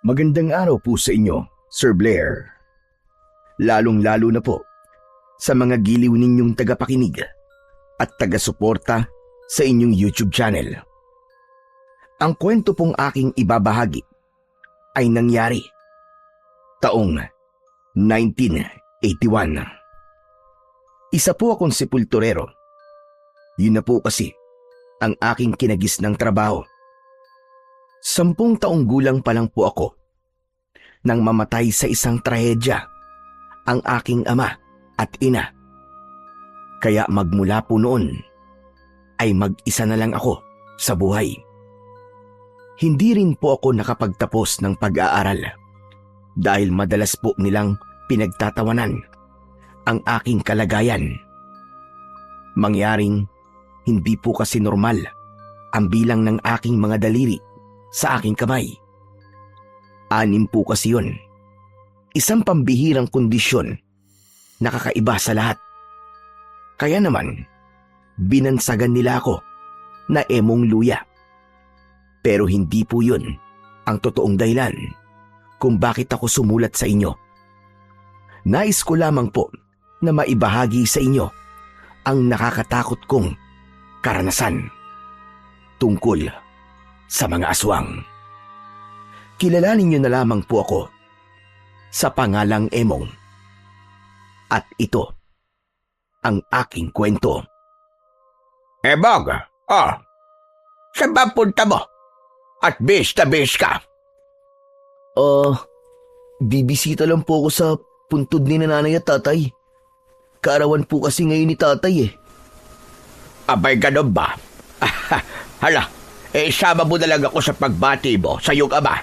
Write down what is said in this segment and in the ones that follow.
Magandang araw po sa inyo, Sir Blair. Lalong-lalo na po sa mga giliw ninyong tagapakinig at taga-suporta sa inyong YouTube channel. Ang kwento pong aking ibabahagi ay nangyari taong 1981. Isa po akong sepulturero. Yun na po kasi ang aking kinagisnang trabaho. 10 taong gulang pa lang po ako nang mamatay sa isang trahedya ang aking ama at ina. Kaya magmula po noon ay mag-isa na lang ako sa buhay. Hindi rin po ako nakapagtapos ng pag-aaral dahil madalas po nilang pinagtatawanan ang aking kalagayan. Mangyaring hindi po kasi normal ang bilang ng aking mga daliri sa aking kamay. 6 po kasi yun. Isang pambihirang kondisyon na kakaiba sa lahat. Kaya naman, binansagan nila ako na emong luya. Pero hindi po yun ang totoong dahilan kung bakit ako sumulat sa inyo. Nais ko lamang po na maibahagi sa inyo ang nakakatakot kong karanasan tungkol sa mga aswang. Kilalanin niyo na lamang po ako sa pangalang Emong. At ito ang aking kwento. Emong, saan ba punta mo? At bis na bis ka? Bibisita lang po ako sa puntod ni nanay at tatay. Kaarawan po kasi ngayon ni tatay eh. Abay, ganun ba? Hala, isama mo na lang ako sa pagbati mo sa iyong ama.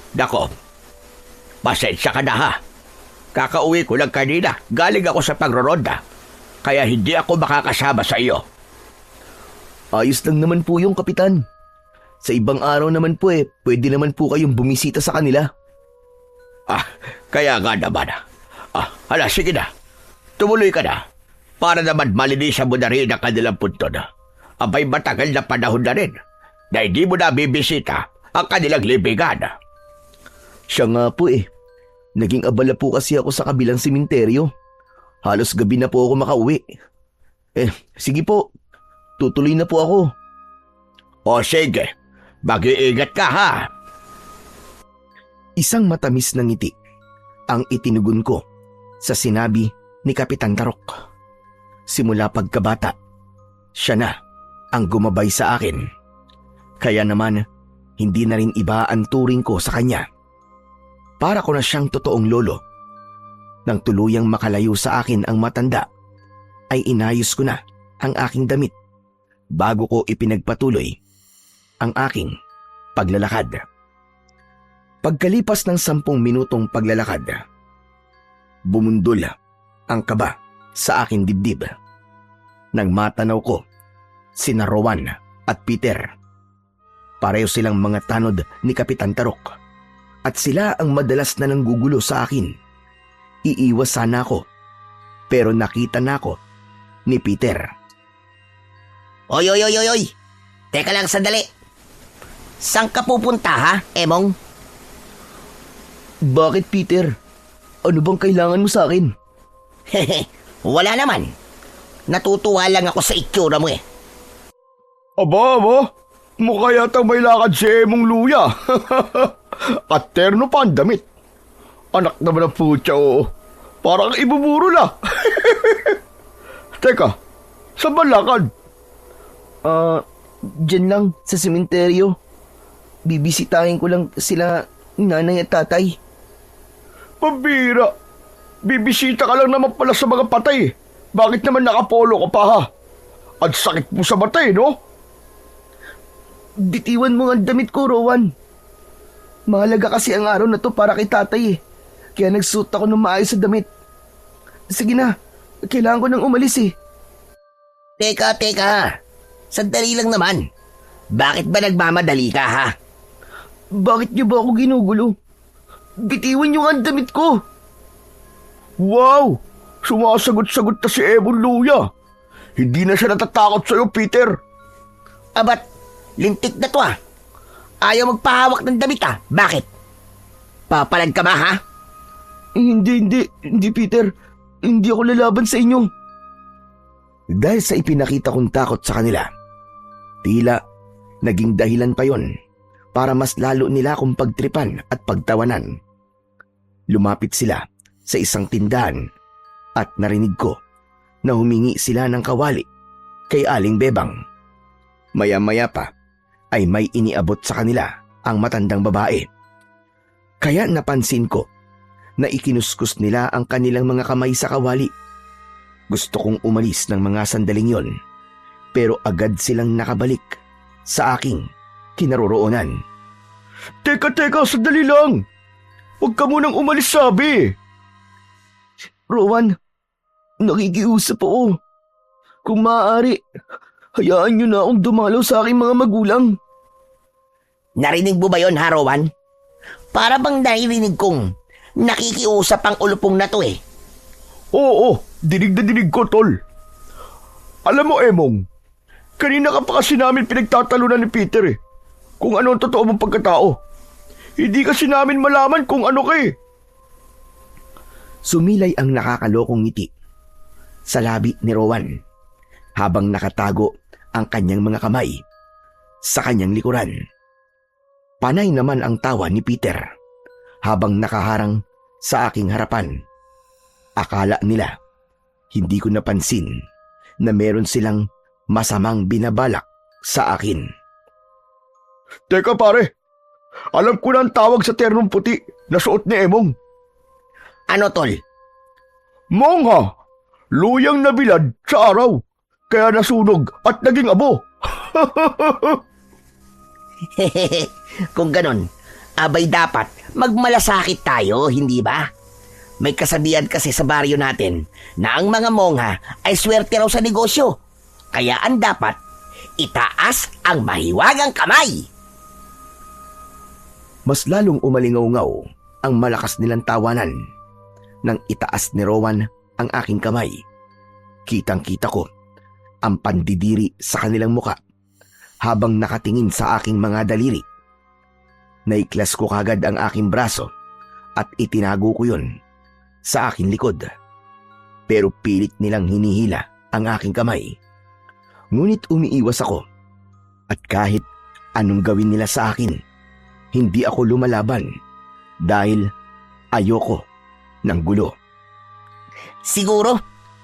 Nako, pasensya ka na ha. Kakauwi ko lang kanina, galing ako sa pagroronda. Kaya hindi ako makakasama sa iyo. Ayos lang naman po yung kapitan. Sa ibang araw naman po pwede naman po kayong bumisita sa kanila. Kaya nga naman. Hala, sige na. Tumuloy ka na. Para naman malinisan mo na rin ang kanilang puntod. Abay, matagal na panahon na rin na hindi mo na bibisita ang kanilang libingan. Siya nga po Naging abala po kasi ako sa kabilang sementeryo. Halos gabi na po ako makauwi. Sige po. Tutuloy na po ako. O sige, mag-iingat ka ha. Isang matamis na ngiti ang itinugon ko sa sinabi ni Kapitan Tarok. Simula pagkabata, siya na ang gumabay sa akin. Kaya naman, hindi na rin iba ang turing ko sa kanya. Para ko na siyang totoong lolo. Nang tuluyang makalayo sa akin ang matanda, ay inayos ko na ang aking damit bago ko ipinagpatuloy ang aking paglalakad. Pagkalipas ng 10 minutong paglalakad, bumundol ang kaba sa aking dibdib. Nang matanaw ko sina Rowan at Peter. Pareho silang mga tanod ni Kapitan Tarok at sila ang madalas na nanggugulo sa akin. Iiwas sana ako pero nakita na ako ni Peter. Oy! Teka lang sandali. Saan ka pupunta ha, Emong? Bakit, Peter? Ano bang kailangan mo sa akin? Wala naman. Natutuwa lang ako sa itsura mo eh. Aba, mukha yata may lakad si Emong Luya. At terno pa ang damit. Anak naman ang putya, oo. Parang ibuburo na. Teka, saan ba lakad? Diyan lang sa sementeryo. Bibisitahin ko lang sila nanay at tatay. Pambira. Bibisita ka lang naman pala sa mga patay. Bakit naman nakapolo ka pa ha? At sakit mo sa mata no? Bitiwan mo ang damit ko, Rowan. Mahalaga kasi ang araw na to para kay tatay Kaya nagsuot ako ng maayos sa damit. Sige na, kailangan ko nang umalis Teka. Sandali lang naman. Bakit ba nagmamadali ka ha? Bakit niyo ba ako ginugulo? Bitiwan niyo ang damit ko. Wow! Sumasagot-sagot na si Emong Luya. Hindi na siya natatakot sa'yo, Peter. Abat, lintik na to Ayaw magpahawak ng damit Bakit? Papalag ka ba, ha? Hindi Peter. Hindi ako lalaban sa inyo. Dahil sa ipinakita kong takot sa kanila, tila naging dahilan pa yon para mas lalo nila akong pagtripan at pagtawanan. Lumapit sila sa isang tindahan at narinig ko na humingi sila ng kawali kay Aling Bebang. Maya-maya pa ay may iniabot sa kanila ang matandang babae. Kaya napansin ko na ikinuskus nila ang kanilang mga kamay sa kawali. Gusto kong umalis ng mga sandaling yon, pero agad silang nakabalik sa aking kinaroroonan. Teka, sandali lang. Huwag ka munang umalis, sabi. Rowan, nakikiusap ako. Kung maaari, hayaan niyo na akong dumalaw sa aking mga magulang. Narinig mo ba yon, ha, Rowan? Para bang naririnig kong nakikiusap ang ulupong na to, eh. Oo, dinig na dinig ko, tol. Alam mo, Emong, kanina ka pa kasi namin pinagtatalunan ni Peter eh. Kung ano ang totoo mong pagkatao. Hindi kasi namin malaman kung ano ka eh. Sumilay ang nakakalokong ngiti sa labi ni Rowan habang nakatago ang kanyang mga kamay sa kanyang likuran. Panay naman ang tawa ni Peter habang nakaharang sa aking harapan. Akala nila hindi ko napansin na meron silang masamang binabalak sa akin. Teka pare, alam ko na ang tawag sa ternong puti na suot ni Emong. Ano, tol? Mongha, luyang nabilad sa araw, kaya nasunog at naging abo. Kung ganon, abay dapat magmalasakit tayo, hindi ba? May kasabihan kasi sa baryo natin na ang mga mongha ay swerte raw sa negosyo. Kaya ang dapat, itaas ang mahiwagang kamay. Mas lalong umalingaw-ngaw ang malakas nilang tawanan nang itaas ni Rowan ang aking kamay. Kitang-kita ko ang pandidiri sa kanilang muka habang nakatingin sa aking mga daliri. Naiklas ko kagad ang aking braso at itinago ko yun sa aking likod. Pero pilit nilang hinihila ang aking kamay. Ngunit umiiwas ako at kahit anong gawin nila sa akin, hindi ako lumalaban dahil ayoko ng gulo. Siguro,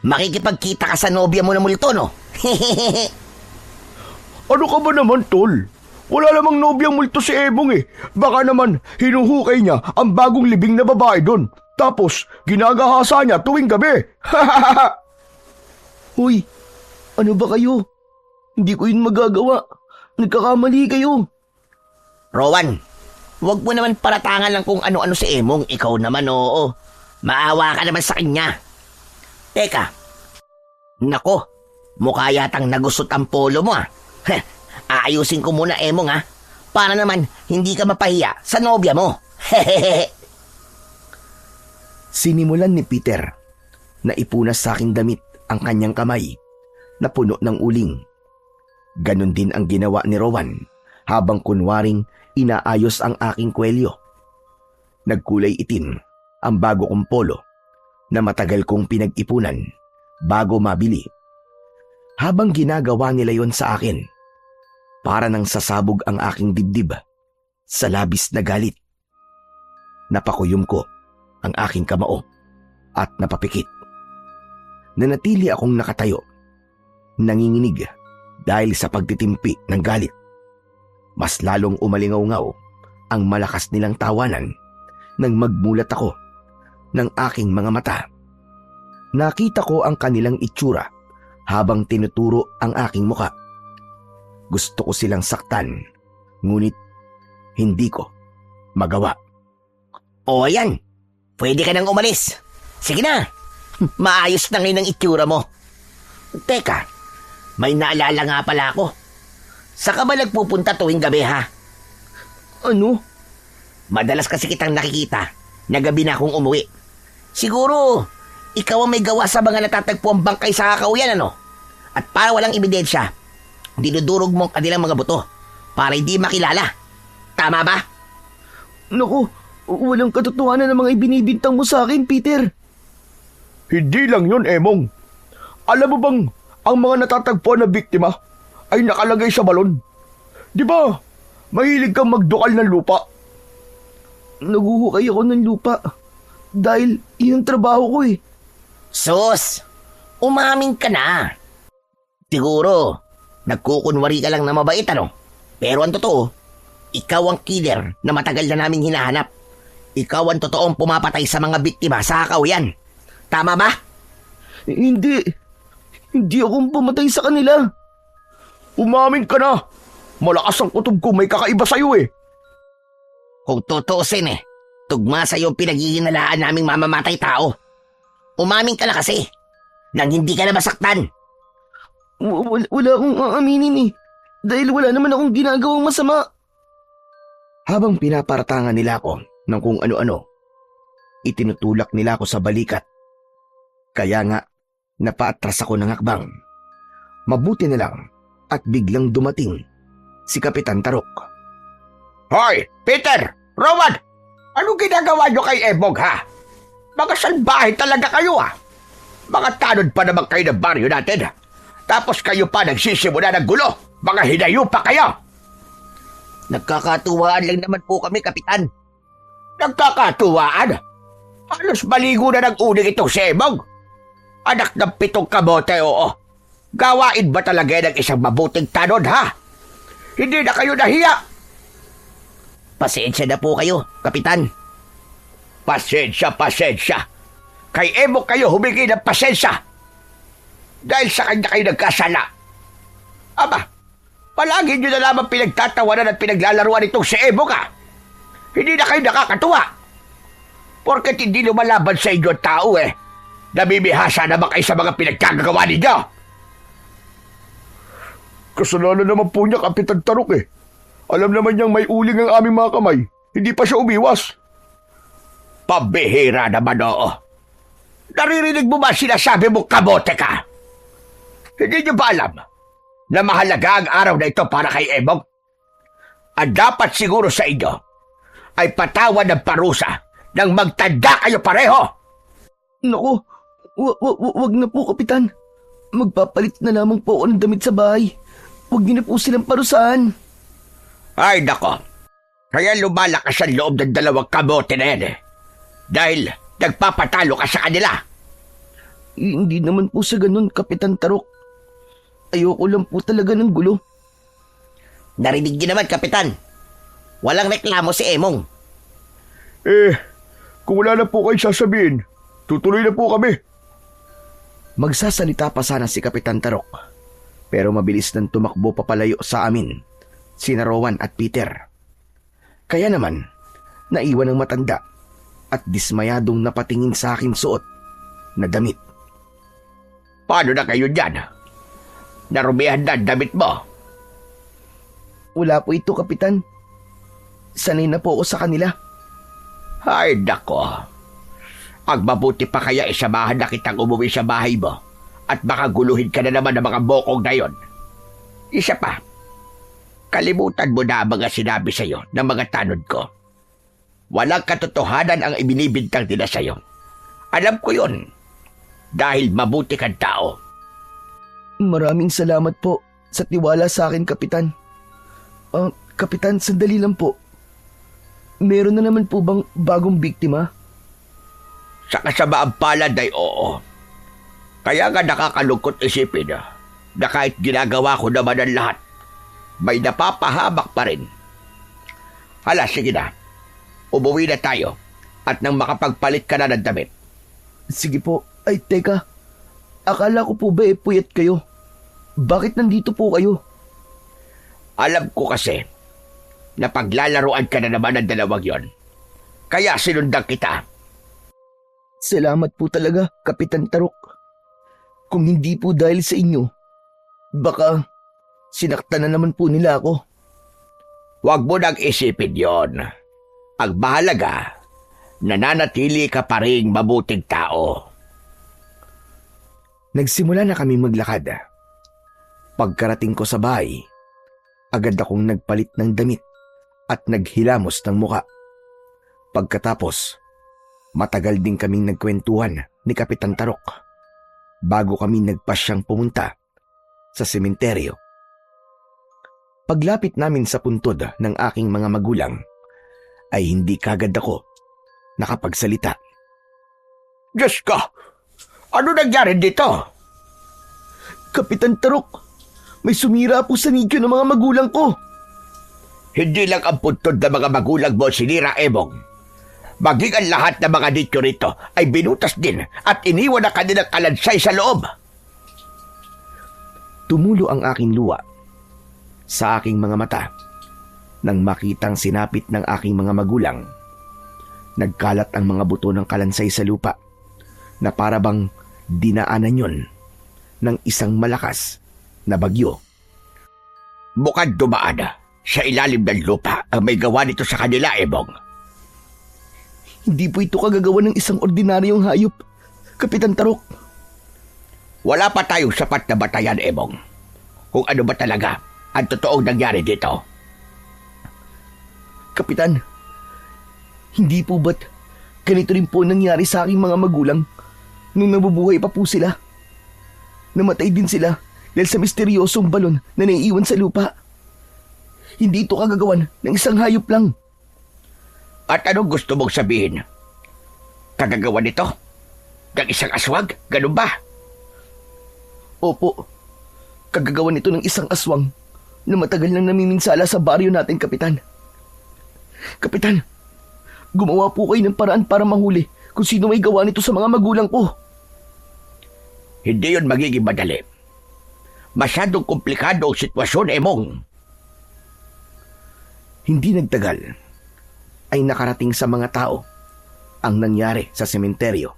makikipagkita ka sa nobya mo na multo, no? Ano ka ba naman, tol? Wala namang nobyang multo si Emong eh. Baka naman hinuhukay niya ang bagong libing na babae doon. Tapos ginagahasa niya tuwing gabi. Hoy, ano ba kayo? Hindi ko yun magagawa. Nagkakamali kayo. Rowan, wag mo naman paratangan lang kung ano-ano si Emong. Ikaw naman, oo. Maawa ka naman sa kanya. Teka. Nako, mukha yatang nagusot ang polo mo, ah. Aayusin ko muna, Emong, ha? Para naman hindi ka mapahiya sa nobya mo. Sinimulan ni Peter na ipunas sa aking damit ang kanyang kamay na puno ng uling. Ganon din ang ginawa ni Rowan habang kunwaring inaayos ang aking kwelyo. Nagkulay itim ang bago kong polo na matagal kong pinag-ipunan bago mabili. Habang ginagawa nila yon sa akin, para nang sasabog ang aking dibdib sa labis na galit. Napakuyom ko ang aking kamao at napapikit. Nanatili akong nakatayo, nanginginig dahil sa pagtitimpi ng galit. Mas lalong umalingaw-ngaw ang malakas nilang tawanan nang magmulat ako ng aking mga mata. Nakita ko ang kanilang itsura habang tinuturo ang aking muka. Gusto ko silang saktan, ngunit hindi ko magawa. O ayan, pwede ka nang umalis. Sige na, maayos na ngayon ang itsura mo. Teka, may naalala nga pala ako. Saan ka ba nagpupunta tuwing gabi, ha? Ano? Madalas kasi kitang nakikita na gabi na akong umuwi. Siguro, ikaw ang may gawa sa mga natatagpuang bangkay sa kakauyan, ano? At para walang ebidensya, dinudurog mo ang kanilang mga buto para hindi makilala. Tama ba? Naku, Walang katotohanan ng mga ibinibintang mo sa akin, Peter. Hindi lang yun, Emong. Alam mo bang ang mga natatagpuan na biktima ay nakalagay sa balon? Di ba, mahilig kang magdukal ng lupa? Naguhukay ako ng lupa. Dahil yun ang trabaho ko eh. Sus, umamin ka na. Siguro, nagkukunwari ka lang na mabait ano? Pero ang totoo, ikaw ang killer na matagal na naming hinahanap. Ikaw ang totoong pumapatay sa mga biktima sa hakawian. Tama ba? Hindi. Hindi akong pumatay sa kanila. Umamin ka na. Malakas ang kutob ko, may kakaiba sa'yo eh. Kung tutuusin tugma sa yung pinaghihinalaan naming mamamatay tao. Umamin ka na kasi, nang hindi ka na masaktan. Wala akong aaminin eh. Dahil wala naman akong ginagawang masama. Habang pinaparatangan nila ako ng kung ano-ano, itinutulak nila ako sa balikat. Kaya nga, napaatras ako ng hakbang. Mabuti na lang at biglang dumating si Kapitan Tarok. Hoy, Peter! Rowan! Anong ginagawa nyo kay Emong ha? Mga salbahe talaga kayo ha? Mga tanod pa naman kayo ng baryo natin. Tapos kayo pa nagsisimula ng gulo. Mga hinayo pa kayo. Nagkakatuwaan lang naman po kami, Kapitan. Nagkakatuwaan? Halos maligo na ng uling itong si Emong. Anak ng 7 kabote, oo. Gawain ba talaga ng isang mabuting tanod ha? Hindi na kayo nahiya. Pasensya na po kayo, Kapitan. Pasensya. Kay Emong kayo humingi ng pasensya. Dahil sa kanya kayo nagkasala. Aba, palagi nyo na lamang pinagtatawanan at pinaglalaruan itong si Emong ha. Hindi na kayo nakakatuwa. Porket hindi lumalaban sa inyo ang tao namimihasa naman kayo sa mga pinagkagagawa ninyo. Kasalanan naman po niya, Kapitan Tarok Alam naman niyang may uling ang aming mga kamay. Hindi pa siya umiwas. Pambihira naman, oo. Naririnig mo ba sinasabi mo kabote ka? Hindi niyo ba alam na mahalaga ang araw na ito para kay Emong? Ang dapat siguro sa inyo ay patawan ng parusa nang magtanda kayo pareho. Naku, wag na po, Kapitan. Magpapalit na lamang po ako ng damit sa bahay. Huwag niyo na po silang parusahan. Ay, nako. Kaya lumalakas ang loob ng 2 kabote na yan Dahil nagpapatalo ka sa kanila. Hindi naman po sa ganun, Kapitan Tarok. Ayoko lang po talaga ng gulo. Narinig niyo naman, Kapitan. Walang reklamo si Emong. Kung wala na po kayo sasabihin, tutuloy na po kami. Magsasalita pa sana si Kapitan Tarok. Pero mabilis nang tumakbo papalayo sa amin sina Rowan at Peter. Kaya naman, naiwan ng matanda at dismayadong napatingin sa akin suot na damit. Paano na kayo dyan? Narumihan na ang damit mo. Wala po ito, Kapitan. Sanay na po ako sa kanila. Ay, nako. Ang mabuti pa kaya isamahan na kitang umuwi sa bahay mo at baka guluhin ka na naman ng mga bokong na yon. Isa pa, kalimutan mo na ang mga sinabi sa'yo ng mga tanod ko. Walang katotohanan ang ibinibintang nila sa'yo. Alam ko yon dahil mabuti kang tao. Maraming salamat po sa tiwala sa akin, Kapitan. Kapitan, sandali lang po. Meron na naman po bang bagong biktima? Sa kasamaang palad ay oo. Kaya nga nakakalungkot isipin na kahit ginagawa ko naman ang lahat, may napapahamak pa rin. Hala, sige na. Umuwi na tayo at nang makapagpalit ka na ng damit. Sige po. Ay, teka. Akala ko po ba puyat kayo? Bakit nandito po kayo? Alam ko kasi na paglalaruan ka na naman ng 2 yon. Kaya sinundan kita. Salamat po talaga, Kapitan Tarok. Kung hindi po dahil sa inyo, baka sinaktan na naman po nila ako. Huwag mo nang isipin yon. Ang mahalaga, nananatili ka pa ring mabuting tao. Nagsimula na kami maglakad. Pagkarating ko sa bahay, agad akong nagpalit ng damit at naghilamos ng muka. Pagkatapos, matagal din kaming nagkwentuhan ni Kapitan Tarok bago kami nagpasyang pumunta sa sementeryo. Paglapit namin sa puntod ng aking mga magulang, ay hindi kagad ako nakapagsalita. Diyos ko! Ano nangyari dito? Kapitan Tarok, may sumira po sa nidyo ng mga magulang ko. Hindi lang ang puntod ng mga magulang mo sinira, Emong. Maging ang lahat ng mga nityo rito ay binutas din at iniwan na kanilang kalansay sa loob. Tumulo ang aking luha sa aking mga mata nang makitang sinapit ng aking mga magulang. Nagkalat ang mga buto ng kalansay sa lupa na parabang dinaanan yon ng isang malakas na bagyo. Mukhang dumaan sa ilalim ng lupa ang may gawa nito sa kanila, Emong. Hindi po ito kagagawa ng isang ordinaryong hayop, Kapitan Tarok. Wala pa tayong sapat na batayan, Emong, kung ano ba talaga ang totoong nangyari dito. Kapitan, hindi po ba't ganito rin po nangyari sa aking mga magulang nung nabubuhay pa po sila? Namatay din sila dahil sa misteryosong balon na naiiwan sa lupa. Hindi ito kagagawan ng isang hayop lang. At anong gusto mong sabihin? Kagagawa nito? Ng isang aswang? Ganun ba? Opo, kagagawan nito ng isang aswang na matagal nang namiminsala sa baryo natin, Kapitan. Kapitan, gumawa po kayo ng paraan para mahuli kung sino may gawa nito sa mga magulang ko. Hindi yun magiging madali. Masyadong komplikado ang sitwasyon, Emong. Hindi nagtagal ay nakarating sa mga tao ang nangyari sa sementeryo.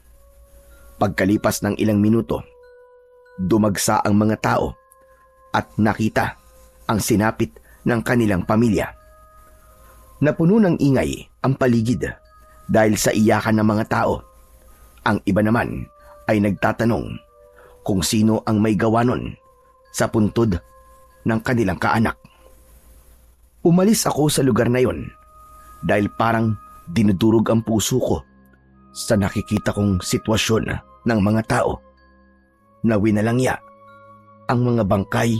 Pagkalipas ng ilang minuto, dumagsa ang mga tao at nakita ang sinapit ng kanilang pamilya. Napuno ng ingay ang paligid dahil sa iyakan ng mga tao. Ang iba naman ay nagtatanong kung sino ang may gawa nun sa puntod ng kanilang kaanak. Umalis ako sa lugar na yon dahil parang dinudurog ang puso ko sa nakikita kong sitwasyon ng mga tao na winalangya ang mga bangkay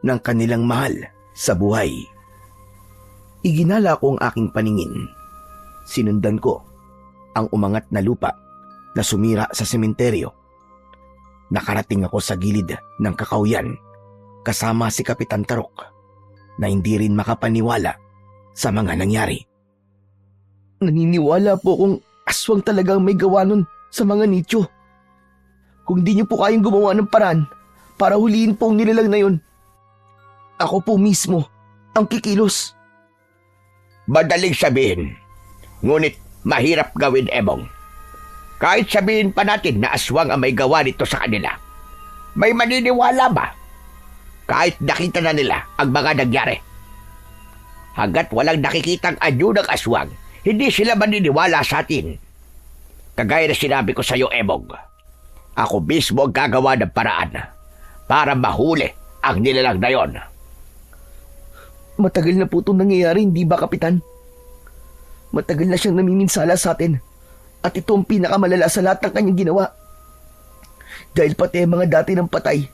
ng kanilang mahal sa buhay. Iginala ko ang aking paningin. Sinundan ko ang umangat na lupa na sumira sa sementeryo. Nakarating ako sa gilid ng kakauyan kasama si Kapitan Tarok na hindi rin makapaniwala sa mga nangyari. Naniniwala po kung aswang talagang may gawa nun sa mga nicho. Kung di niyo po kayang gumawa ng paraan para huliin po ang nilalang na yun, ako po mismo ang kikilos. Madaling sabihin, ngunit mahirap gawin, Emong. Kahit sabihin pa natin na aswang ang may gawa nito sa kanila, may maniniwala ba? Kahit nakita na nila ang mga nangyari. Hanggat walang nakikitang anyo ng aswang, hindi sila maniniwala sa atin. Kagaya na sinabi ko sa iyo, Emong, ako mismo ang gagawa ng paraan para mahuli ang nilalang na yon. Matagal na po itong nangyayari, hindi ba, Kapitan? Matagal na siyang namiminsala sa atin at ito ang pinakamalala sa lahat ng kanyang ginawa. Dahil pati ang mga dati ng patay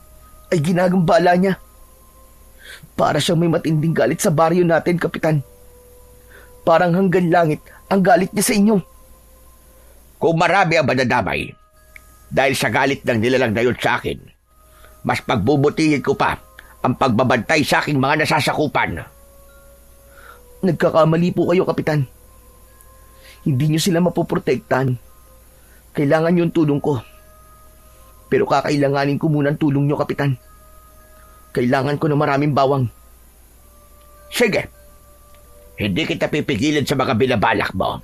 ay ginagambala niya. Para siyang may matinding galit sa baryo natin, Kapitan. Parang hanggang langit ang galit niya sa inyo. Kung marami ang madadamay dahil sa galit ng nilalang na yun sa akin, mas pagbubutihin ko pa ang pagbabantay sa aking mga nasasakupan. Nagkakamali po kayo, Kapitan. Hindi niyo sila mapoprotektahan. Kailangan niyo ang tulong ko. Pero kakailanganin ko muna ang tulong niyo, Kapitan. Kailangan ko ng maraming bawang. Sige. Hindi kita pipigilin sa mga binabalak mo.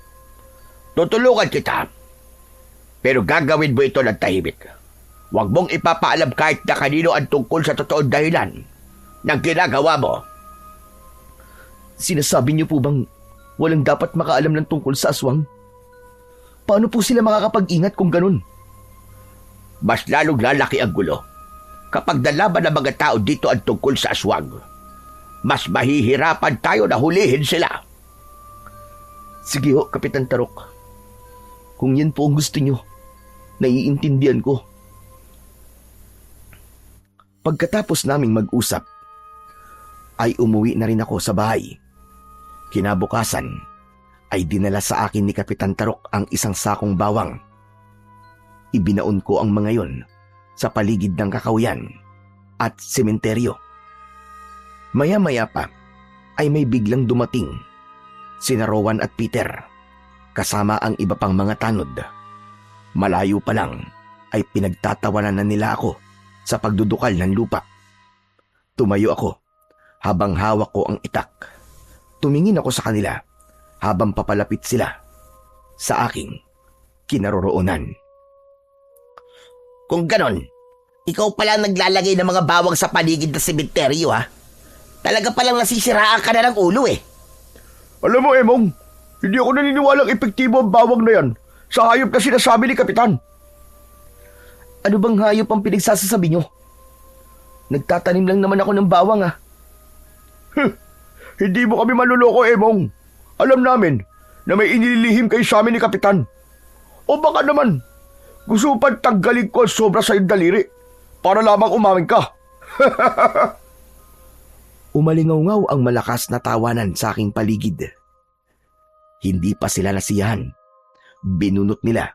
Tutulungan kita. Pero gagawin mo ito ng tahimik. Huwag mong ipapaalam kahit na kanino ang tungkol sa totoong dahilan ng ginagawa mo. Sinasabi niyo po bang walang dapat makaalam ng tungkol sa aswang? Paano po sila makakapag-ingat kung ganun? Mas lalong lalaki ang gulo kapag nalaman ng mga tao dito ang tungkol sa aswang. Mas mahihirapan tayo na hulihin sila. Sige ho, Kapitan Tarok. Kung yan po ang gusto nyo, naiintindihan ko. Pagkatapos naming mag-usap, ay umuwi na rin ako sa bahay. Kinabukasan, ay dinala sa akin ni Kapitan Tarok ang isang sakong bawang. Ibinaon ko ang mga yon sa paligid ng kakahuyan at sementeryo. Maya-maya pa, ay may biglang dumating sina Rowan at Peter, kasama ang iba pang mga tanod. Malayo pa lang ay pinagtatawanan na nila ako sa pagdudukal ng lupa. Tumayo ako habang hawak ko ang itak. Tumingin ako sa kanila habang papalapit sila sa aking kinaroroonan. Kung ganon, ikaw pala naglalagay ng mga bawang sa paligid ng sementeryo, ha? Talaga palang nasisiraan ka na ng ulo, eh. Alam mo, Emong, hindi ako naniniwalang epektibo ang bawang na yan sa hayop na sinasabi ni Kapitan. Ano bang hayop ang pinagsasasabi nyo? Nagtatanim lang naman ako ng bawang, ah. Hindi mo kami maluloko, Emong. Alam namin na may inililihim kayo sa amin ni Kapitan. O baka naman, gusto mo pang tanggalin ko ang sobra sa iyong daliri para lamang umamin ka. Umalingaw ang malakas na tawanan sa aking paligid. Hindi pa sila nasiyahan. Binunot nila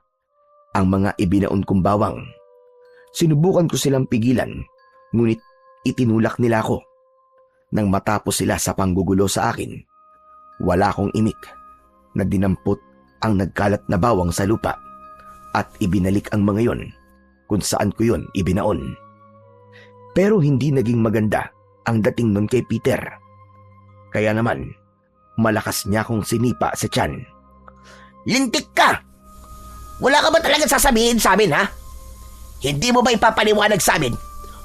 ang mga ibinaon kong bawang. Sinubukan ko silang pigilan, ngunit itinulak nila ako. Nang matapos sila sa panggugulo sa akin, wala akong imik na dinampot ang nagkalat na bawang sa lupa at ibinalik ang mga yon kung saan ko yon ibinaon. Pero hindi naging maganda ang dating nun kay Peter. Kaya naman, malakas niya akong sinipa sa tiyan. Lintik ka! Wala ka ba talaga sasabihin sa amin, ha? Hindi mo ba ipapaliwanag sa amin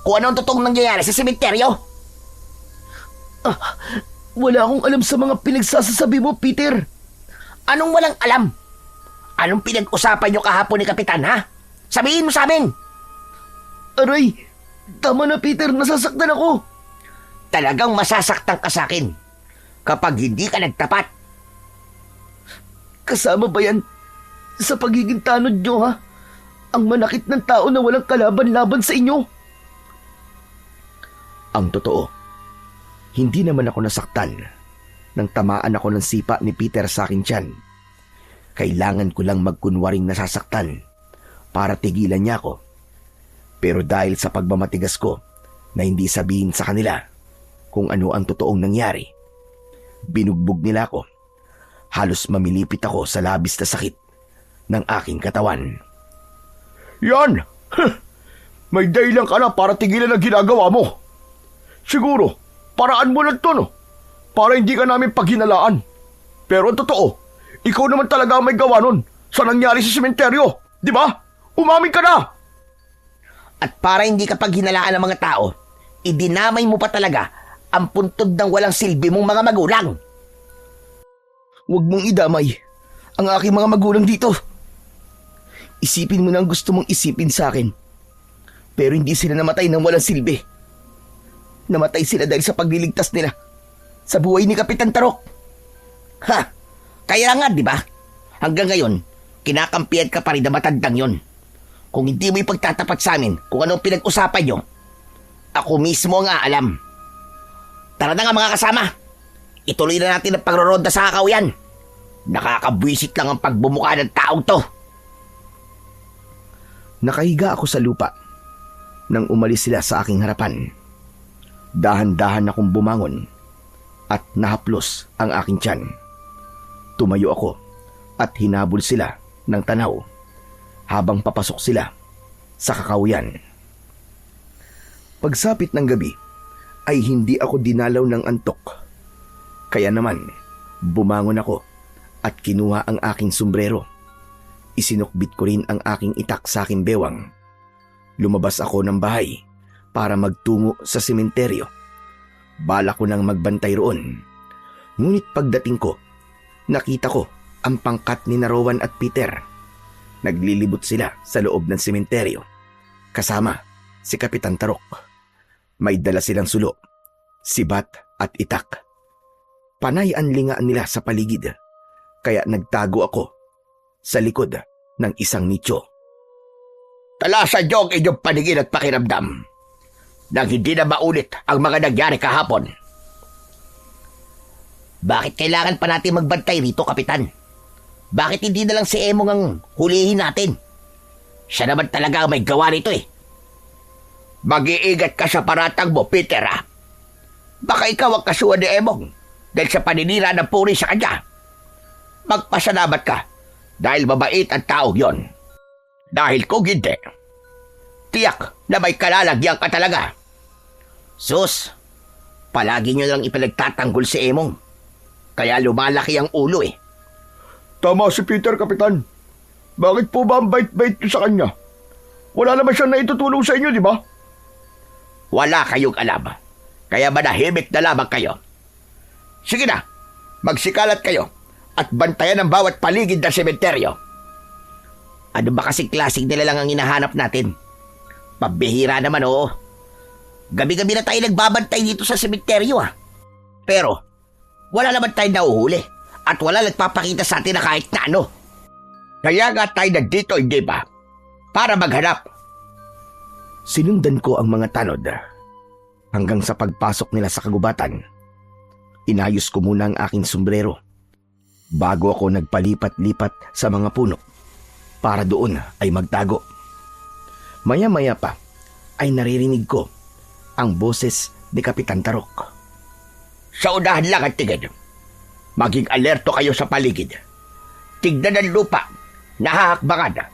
kung anong totoong nangyayari sa sementeryo? Wala akong alam sa mga pinagsasasabi mo, Peter. Anong walang alam? Anong pinag-usapan nyo kahapon ni Kapitan, ha? Sabihin mo sa amin! Aray, tama na, Peter, nasasaktan ako. Talagang masasaktan ka sa akin kapag hindi ka nagtapat. Kasama ba yan sa pagiging tanod nyo, ha? Ang manakit ng tao na walang kalaban-laban sa inyo. Ang totoo, hindi naman ako nasaktan nang tamaan ako ng sipa ni Peter sa akin tiyan. Kailangan ko lang magkunwaring nasasaktan para tigilan niya ako. Pero dahil sa pagmamatigas ko na hindi sabihin sa kanila kung ano ang totoong nangyari, binugbog nila ako. Halos mamilipit ako sa labis na sakit ng aking katawan. Yan! May dahilan ka na para tigilan ang ginagawa mo. Siguro, paraan mo lang to, no? Para hindi ka namin paghinalaan. Pero ang totoo, ikaw naman talaga ang may gawa nun sa nangyari sa sementeryo. Di ba? Umamin ka na! At para hindi ka paghinalaan ng mga tao, idinamay mo pa talaga ang puntod ng walang silbi mong mga magulang. Huwag mong idamay ang aking mga magulang dito. Isipin mo na ang gusto mong isipin sa akin. Pero hindi sila namatay ng walang silbi. Namatay sila dahil sa pagliligtas nila sa buhay ni Kapitan Tarok. Ha! Kaya nga, di ba? Hanggang ngayon, kinakampihan ka pa rin na matandang yon. Kung hindi mo ipagtatapat sa amin kung anong pinag-usapan nyo, ako mismo ang aalam. Tara na nga mga kasama. Ituloy na natin ang pagroronda sa kakahuyan. Nakakabwisit lang ang pagbumuka ng taong to. Nakahiga ako sa lupa nang umalis sila sa aking harapan. Dahan-dahan akong bumangon at nahaplos ang aking tiyan. Tumayo ako at hinabol sila ng tanaw habang papasok sila sa kakahuyan. Pagsapit ng gabi ay hindi ako dinalaw ng antok. Kaya naman, bumangon ako at kinuha ang aking sombrero. Isinukbit ko rin ang aking itak sa aking bewang. Lumabas ako ng bahay para magtungo sa sementeryo. Bala ko nang magbantay roon. Ngunit pagdating ko, nakita ko ang pangkat ni Rowan at Peter. Naglilibot sila sa loob ng sementeryo. Kasama si Kapitan Tarok. May dala silang sulo, sibat at itak. Panay ang lingaan nila sa paligid. kaya nagtago ako sa likod ng isang nicho. Talasan niyo ang inyong paningin at pakiramdam nang hindi na maulit ang mga nangyari kahapon. Bakit kailangan pa natin magbantay rito, Kapitan? Bakit hindi na lang si Emong ang hulihin natin? Siya naman talaga ang may gawa nito eh. Mag-iingat ka sa paratang mo, Peter, ah. Baka ikaw ang kasuhan ni Emong dahil sa paninira ng puri sa kanya. Magpasalamat ka dahil mabait ang taong yon. Dahil kung hindi, tiyak na may kalalagyan ka talaga. Sus, palagi nyo lang ipinagtatanggol si Emong. Kaya lumalaki ang ulo eh. Tama si Peter, Kapitan. Bakit po ba ang bait-bait niyo sa kanya? Wala naman siyang naitutulong sa inyo, di ba? Wala kayong alam. Kaya manahimik na lamang kayo. Sige na, magsikalat kayo at bantayan ang bawat paligid ng sementeryo. Ano ba kasing klaseng nila lang ang hinahanap natin? Pabihira naman, oo. Gabi-gabi na tayo nagbabantay dito sa sementeryo ah. Pero, wala naman tayong nauhuli at wala nagpapakita sa atin na kahit na ano. Kaya nga tayo nandito, hindi ba? Para maghanap. Sinundan ko ang mga tanod hanggang sa pagpasok nila sa kagubatan. Inayos ko muna ang aking sombrero bago ako nagpalipat-lipat sa mga puno para doon ay magtago. Maya-maya pa ay naririnig ko ang boses ni Kapitan Tarok. Sa unahan lang ang tingin. Maging alerto kayo sa paligid. Tignan ang lupa. Nahahakbangan.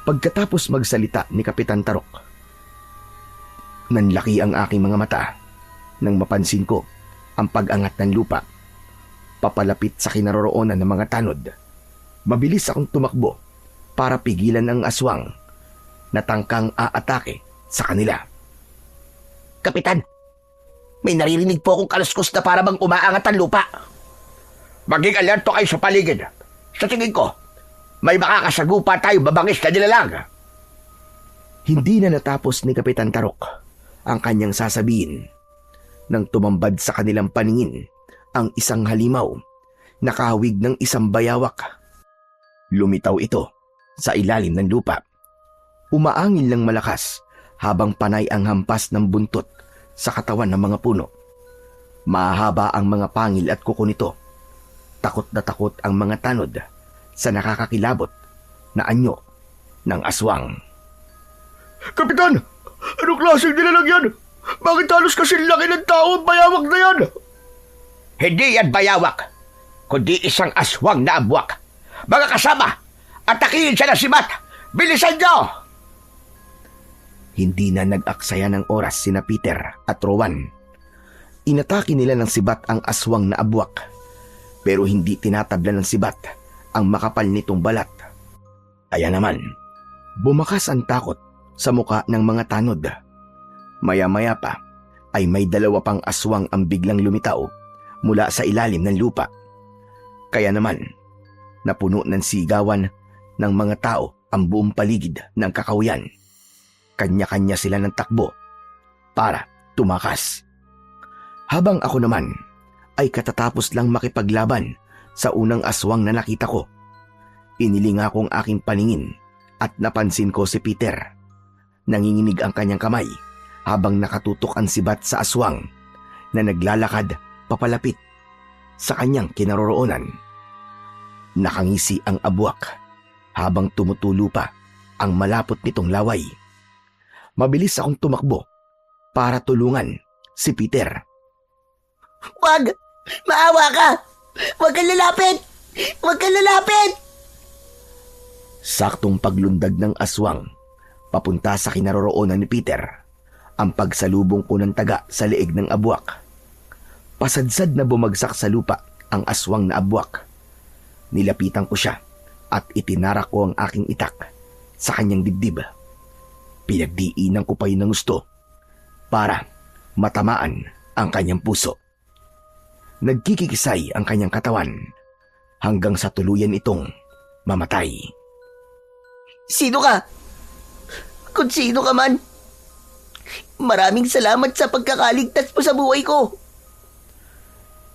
Pagkatapos magsalita ni Kapitan Tarok, nanlaki ang aking mga mata nang mapansin ko ang pag-angat ng lupa papalapit sa kinaroroonan ng mga tanod. Mabilis akong tumakbo para pigilan ang aswang na tangkang aatake sa kanila. Kapitan, may naririnig po akong kaluskos na para bang umaangat ang lupa. Maging alerto kayo sa paligid. Sa tingin ko, may makakasagupa tayo babangis na nilalang. Hindi na natapos ni Kapitan Tarok ang kanyang sasabihin nang tumambad sa kanilang paningin ang isang halimaw na kahawig ng isang bayawak. Lumitaw ito sa ilalim ng lupa. Umaangil ng malakas habang panay ang hampas ng buntot sa katawan ng mga puno. Mahaba ang mga pangil at kuko nito. Takot na takot ang mga tanod sa nakakakilabot na anyo ng aswang. Kapitan! Anong klaseng nilalang yan? Bakit halos kasing laki ng tao ang bayawak na yan? Hindi yan bayawak, kundi isang aswang na abwak. Mga kasama, atakihin siya na si Matt! Bilisan niyo! Hindi na nag-aksaya ng oras sina Peter at Rowan. Inatake nila ng sibat ang aswang na abwak, pero hindi tinatabla ng sibat ang makapal nitong balat. Kaya naman, bumakas ang takot sa muka ng mga tanod. Maya-maya pa ay may dalawa pang aswang ang biglang lumitaw mula sa ilalim ng lupa. Kaya naman, napuno ng sigawan ng mga tao ang buong paligid ng kakahuyan. Kanya-kanya sila ng takbo para tumakas. Habang ako naman ay katatapos lang makipaglaban sa unang aswang na nakita ko, inilinga ko ang aking paningin at napansin ko si Peter. Nanginginig ang kanyang kamay habang nakatutok ang sibat sa aswang na naglalakad papalapit sa kanyang kinaroroonan. Nakangisi ang abwak habang tumutulo pa ang malapot nitong laway. Mabilis akong tumakbo para tulungan si Peter. Wag! Maawa ka! Wag kang lalapit! Wag kang lalapit! Saktong paglundag ng aswang papunta sa kinaroroonan ni Peter, ang pagsalubong ko ng taga sa leeg ng abwak. Pasadsad na bumagsak sa lupa ang aswang na abwak. Nilapitan ko siya at itinarak ko ang aking itak sa kanyang dibdib. Pinagdiinan ko pa yun ng gusto para matamaan ang kanyang puso. Nagkikikisay ang kanyang katawan hanggang sa tuluyan itong mamatay. Sino ka? Kung sino ka man, maraming salamat sa pagkakaligtas mo sa buhay ko.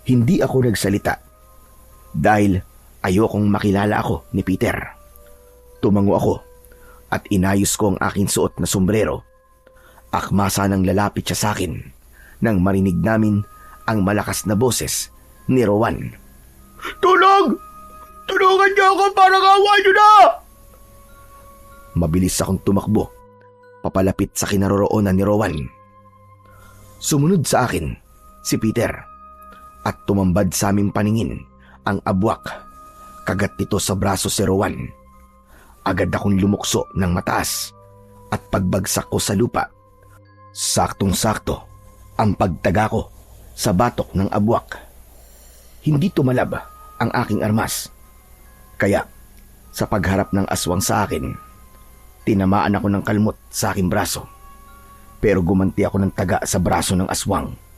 Hindi ako nagsalita Dahil ayokong makilala ako ni Peter. Tumango ako at inayos ko ang aking suot na sombrero. Akmasa nang lalapit siya sa akin nang marinig namin ang malakas na boses ni Rowan. Tulong! Tulungan niyo ako para kawa niyo na! Mabilis akong tumakbo, papalapit sa kinaroroonan ni Rowan. Sumunod sa akin si Peter at tumambad sa aming paningin ang abwak. Kagat nito sa braso si Rowan. Agad akong lumukso ng mataas at pagbagsak ko sa lupa. Saktong-sakto ang pagtaga ko sa batok ng abwak. Hindi tumalab ang aking armas. Kaya sa pagharap ng aswang sa akin, tinamaan ako ng kalmot sa aking braso. Pero gumanti ako ng taga sa braso ng aswang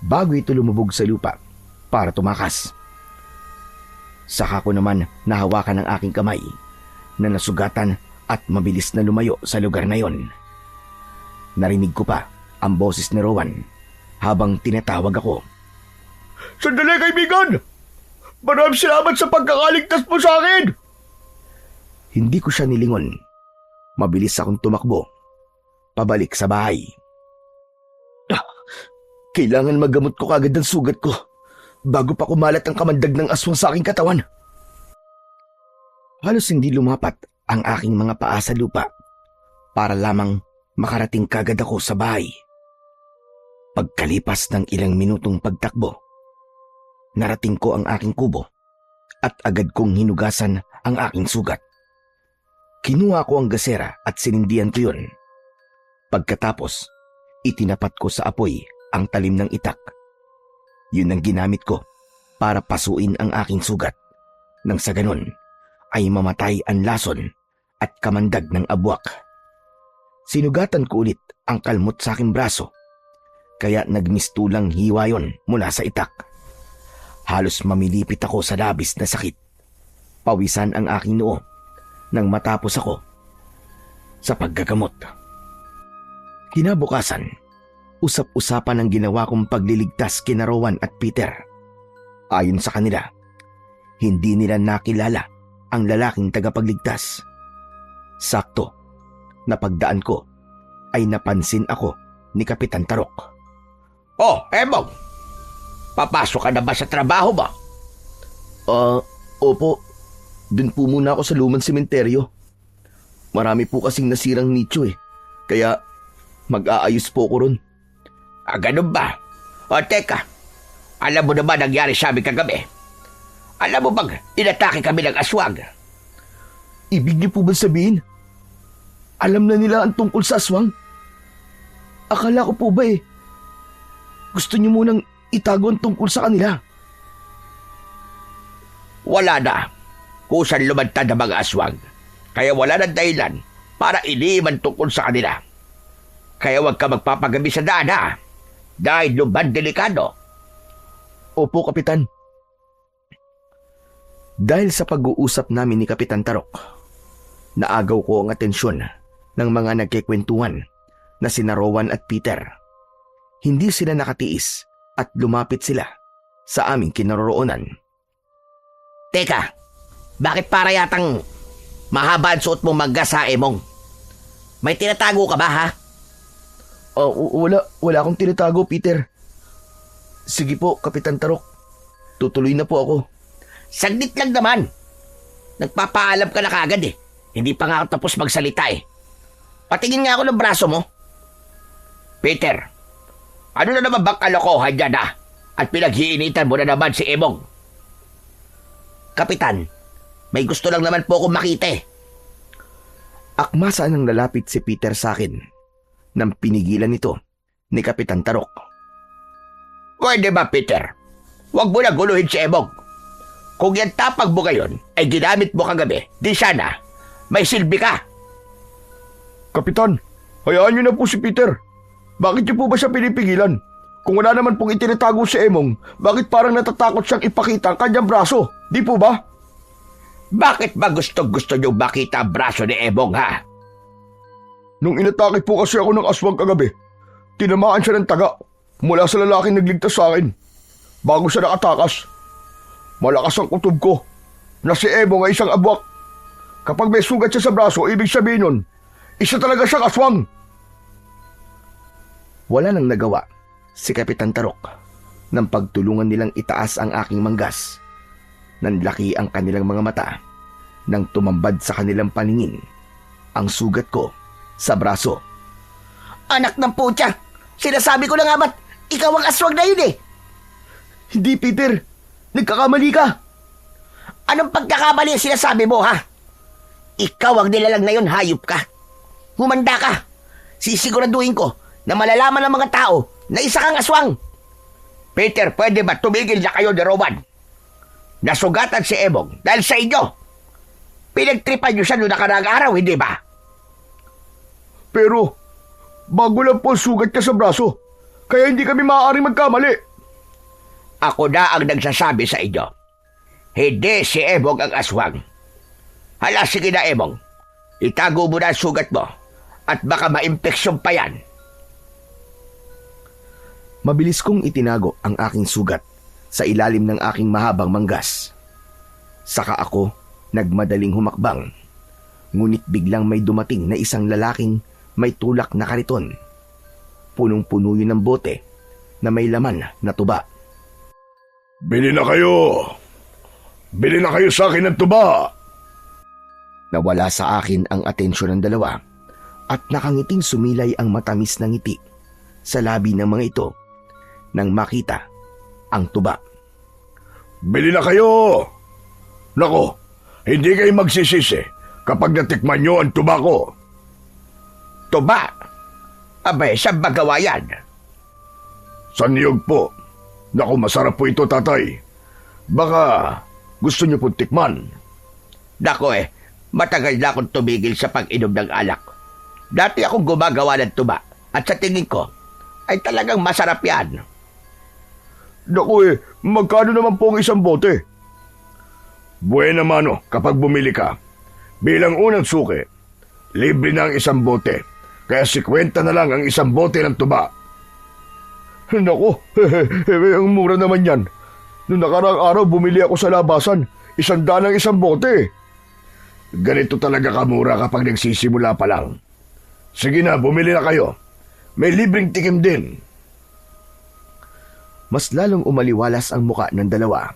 bago ito lumubog sa lupa para tumakas. Saka ko naman nahawakan ang aking kamay na nasugatan at mabilis na lumayo sa lugar na yon. Narinig ko pa ang boses ni Rowan habang tinatawag ako. Sandali, kaibigan! Maraming salamat sa pagkakaligtas mo sa akin! Hindi ko siya nilingon. Mabilis akong tumakbo pabalik sa bahay. Kailangan magamot ko kagad ang sugat ko bago pa kumalat ang kamandag ng aswang sa aking katawan. Halos hindi lumapat ang aking mga paa sa lupa para lamang makarating kagad ako sa bahay. Pagkalipas ng ilang minutong pagtakbo, narating ko ang aking kubo at agad kong hinugasan ang aking sugat. Kinuha ko ang gasera at sinindihan ko yun. Pagkatapos, itinapat ko sa apoy ang talim ng itak. Yun ang ginamit ko para pasuin ang aking sugat. Nang sa ganon ay mamatay ang lason at kamandag ng abwak. Sinugatan ko ulit ang kalmot sa aking braso, kaya nagmistulang hiwa yon mula sa itak. Halos mamilipit ako sa labis na sakit. Pawisan ang aking noo nang matapos ako sa paggagamot. Kinabukasan, usap-usapan ang ginawa kong pagliligtas kina Rowan at Peter. Ayon sa kanila, hindi nila nakilala ang lalaking tagapagligtas. Sakto, napagdaan ko ay napansin ako ni Kapitan Tarok. Oh, Emong! Papasok ka na ba sa trabaho ba? Opo. Dun po muna ako sa lumang sementeryo. Marami po kasing nasirang nicho kaya mag-aayos po ko ron. Ganun ba? O teka, alam mo na ba nangyari sa amin kagabi? Alam mo bang inatake kami ng aswang? Ibig niyo po ba sabihin? Alam na nila ang tungkol sa aswang? Akala ko po ba gusto niyo munang itago ang tungkol sa kanila? Wala na. Kusan lumantad ang mga aswang. Kaya wala na dahilan para iniman tungkol sa kanila. Kaya huwag ka magpapagabi sa daan ha. Dahil luban delikado. Opo, Kapitan. Dahil sa pag-uusap namin ni Kapitan Tarok, naagaw ko ang atensyon ng mga nagkikwentuhan na sina Rowan at Peter. Hindi sila nakatiis at lumapit sila sa aming kinaroroonan. Teka, bakit para yatang mahaba ang suot mong magasa, Emong? May tinatago ka ba, ha? Wala akong tinatago, Peter. Sige po, Kapitan Tarok. Tutuloy na po ako. Saglit lang naman. Nagpapaalam ka na kagad Hindi pa nga ako tapos magsalita Patingin nga ako ng braso mo. Peter, ano na naman bang kalokohan dyan At pinaghiinitan mo na naman si Emong? Kapitan, may gusto lang naman po akong makita Akmasa nang lalapit si Peter sa akin nang pinigilan ito ni Kapitan Tarok. Pwede ba, Peter? Huwag mo na guluhin si Emong. Kung yan tapag mo ngayon ay ginamit mo kagabi, di sana may silbi ka. Kapitan, hayaan niyo na po si Peter. Bakit niyo po ba siya pinipigilan? Kung wala naman pong itinatago si Emong, bakit parang natatakot siyang ipakita ang kanyang braso? Di po ba? Bakit ba gusto niyong makita ang braso ni Emong, ha? Nung inatake po kasi ako ng aswang kagabi, tinamaan siya ng taga mula sa lalaking nagligtas sa akin bago siya nakatakas. Malakas ang kutob ko na si Emong ay isang abwak. Kapag may sugat siya sa braso, ibig sabihin nun, isa talaga siyang aswang. Wala nang nagawa si Kapitan Tarok nang pagtulungan nilang itaas ang aking manggas. Nanlaki ang kanilang mga mata nang tumambad sa kanilang paningin ang sugat ko sa braso. Anak ng putya! Sinasabi ko na nga ba't ikaw ang aswang na yun eh? Hindi, Peter. Nagkakamali ka. Anong pagkakamali ang sinasabi mo, ha? Ikaw ang nilalang na yun, hayop ka. Humanda ka. Sisiguraduhin ko na malalaman ng mga tao na isa kang aswang. Peter, pwede ba tumigil na kayo ni Rowan? Nasugatan si Emong dahil sa inyo. Pinagtripan niyo siya noong nakaraang araw, hindi ba? Pero, bago lang po sugat ka sa braso, kaya hindi kami maaaring magkamali. Ako na ang nagsasabi sa inyo. Hindi si Emong ang aswang. Hala, sige na, Emong. Itago mo na ang sugat mo at baka maimpeksyon pa yan. Mabilis kong itinago ang aking sugat sa ilalim ng aking mahabang manggas. Saka ako nagmadaling humakbang. Ngunit biglang may dumating na isang lalaking may tulak na kariton. Punong-puno yun ng bote na may laman na tuba. Bili na kayo! Bili na kayo sa akin ng tuba! Nawala sa akin ang atensyon ng dalawa at nakangiting sumilay ang matamis na ngiti sa labi ng mga ito nang makita ang tuba. Bili na kayo! Nako, hindi kayo magsisisi kapag natikman nyo ang tuba ko. Tuba? Abay, saan ba gawa yan? Sa niyog po. Naku, masarap po ito, tatay. Baka gusto niyo po tikman. Nako matagal na akong tumigil sa pag-inom ng alak. Dati akong gumagawa ng tuba at sa tingin ko ay talagang masarap yan. Naku magkano naman po ang isang bote? Buena mano kapag bumili ka. Bilang unang suki, libre na ang isang bote. Kaya 50 na lang ang isang bote ng tuba. Naku, ang mura naman yan. Noong nakaraang araw bumili ako sa labasan, 100 ang isang bote. Ganito talaga kamura kapag nagsisimula pa lang. Sige na, bumili na kayo. May libreng tikim din. Mas lalong umaliwalas ang muka ng dalawa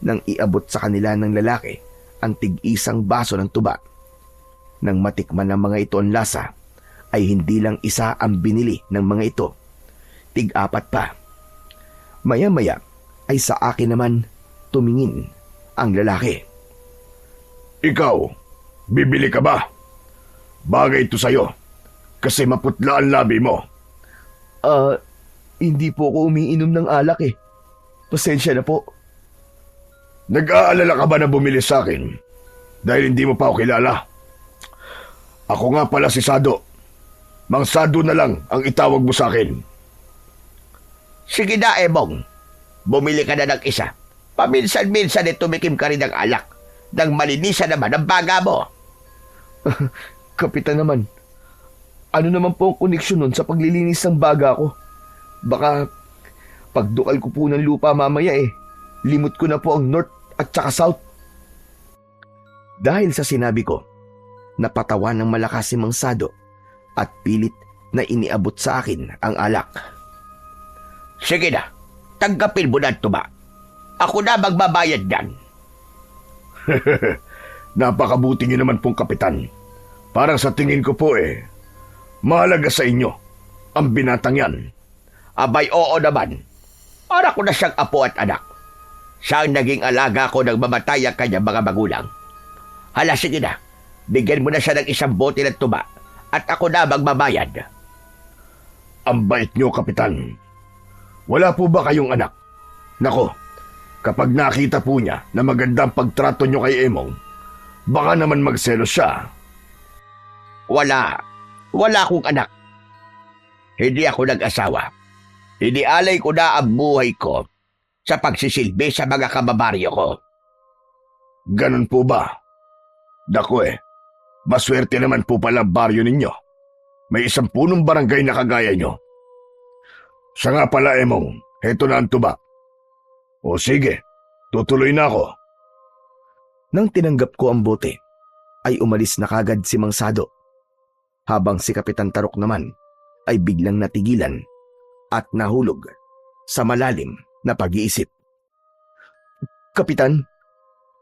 nang iabot sa kanila ng lalaki ang tig-isang baso ng tuba. Nang matikman ng mga ito ang lasa, ay hindi lang isa ang binili ng mga ito. Tig-4 pa. Maya-maya ay sa akin naman tumingin ang lalaki. Ikaw, bibili ka ba? Bagay ito sa'yo, kasi maputla ang labi mo. Hindi po ako umiinom ng alak eh. Pasensya na po. Nag-aalala ka ba na bumili sa akin? Dahil hindi mo pa ako kilala. Ako nga pala si Sado. Mang Sado na lang ang itawag mo sa akin. Sige na, Emong. Bumili ka na ng isa. Paminsan-minsan tumikim ka rin ng alak. Nang malinisan naman ang baga mo. Kapitan naman, ano naman po ang koneksyon nun sa paglilinis ng baga ko? Baka pagdukal ko po ng lupa mamaya limot ko na po ang north at saka south. Dahil sa sinabi ko, napatawa ng malakas si Mang Sado at pilit na iniabot sa akin ang alak. Sige na, tanggapin mo na ang tuba. Ako na magbabayad yan. Napakabuti niyo naman pong kapitan. Parang sa tingin ko po mahalaga sa inyo ang binatang yan. Abay, oo naman. Para ko na siyang apo at anak. Siya ang naging alaga ko nang mamatay ang kanyang mga magulang. Hala, sige na. Bigyan mo na siya ng isang bote ng tuba at ako na magbabayad. Ang bait niyo, kapitan. Wala po ba kayong anak? Nako, kapag nakita po niya na magandang pagtrato niyo kay Emong, baka naman magselos siya. Wala akong anak. Hindi ako nag-asawa. Inialay ko na ang buhay ko sa pagsisilbi sa mga kababaryo ko. Ganun po ba? Dako maswerte naman po pala ang baryo ninyo. May isang punong barangay na kagaya nyo. Siya nga pala, Emong, heto na ang tuba. O sige, Tutuloy na ako. Nang tinanggap ko ang bote, ay umalis na kagad si Mang Sado, habang si Kapitan Tarok naman ay biglang natigilan at nahulog sa malalim na pag-iisip. Kapitan,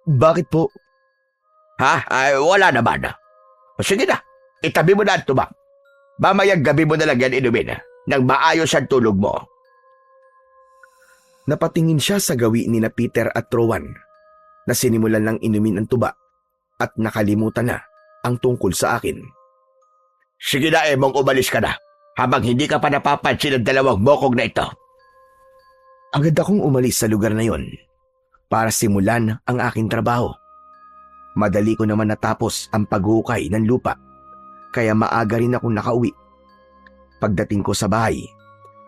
bakit po? Ha? Ay, wala naman. O sige na, itabi mo na ang tuba. Mamayang gabi mo na lang yan inumin nang maayos ang tulog mo. Napatingin siya sa gawi ni na Peter at Rowan na sinimulan lang inumin ang tuba at nakalimutan na ang tungkol sa akin. Sige na, Emong, umalis ka na habang hindi ka pa napapansin ng dalawang mokong na ito. Agad akong umalis sa lugar na yon para simulan ang aking trabaho. Madali ko naman natapos ang paghukay ng lupa, kaya maaga rin akong nakauwi. Pagdating ko sa bahay,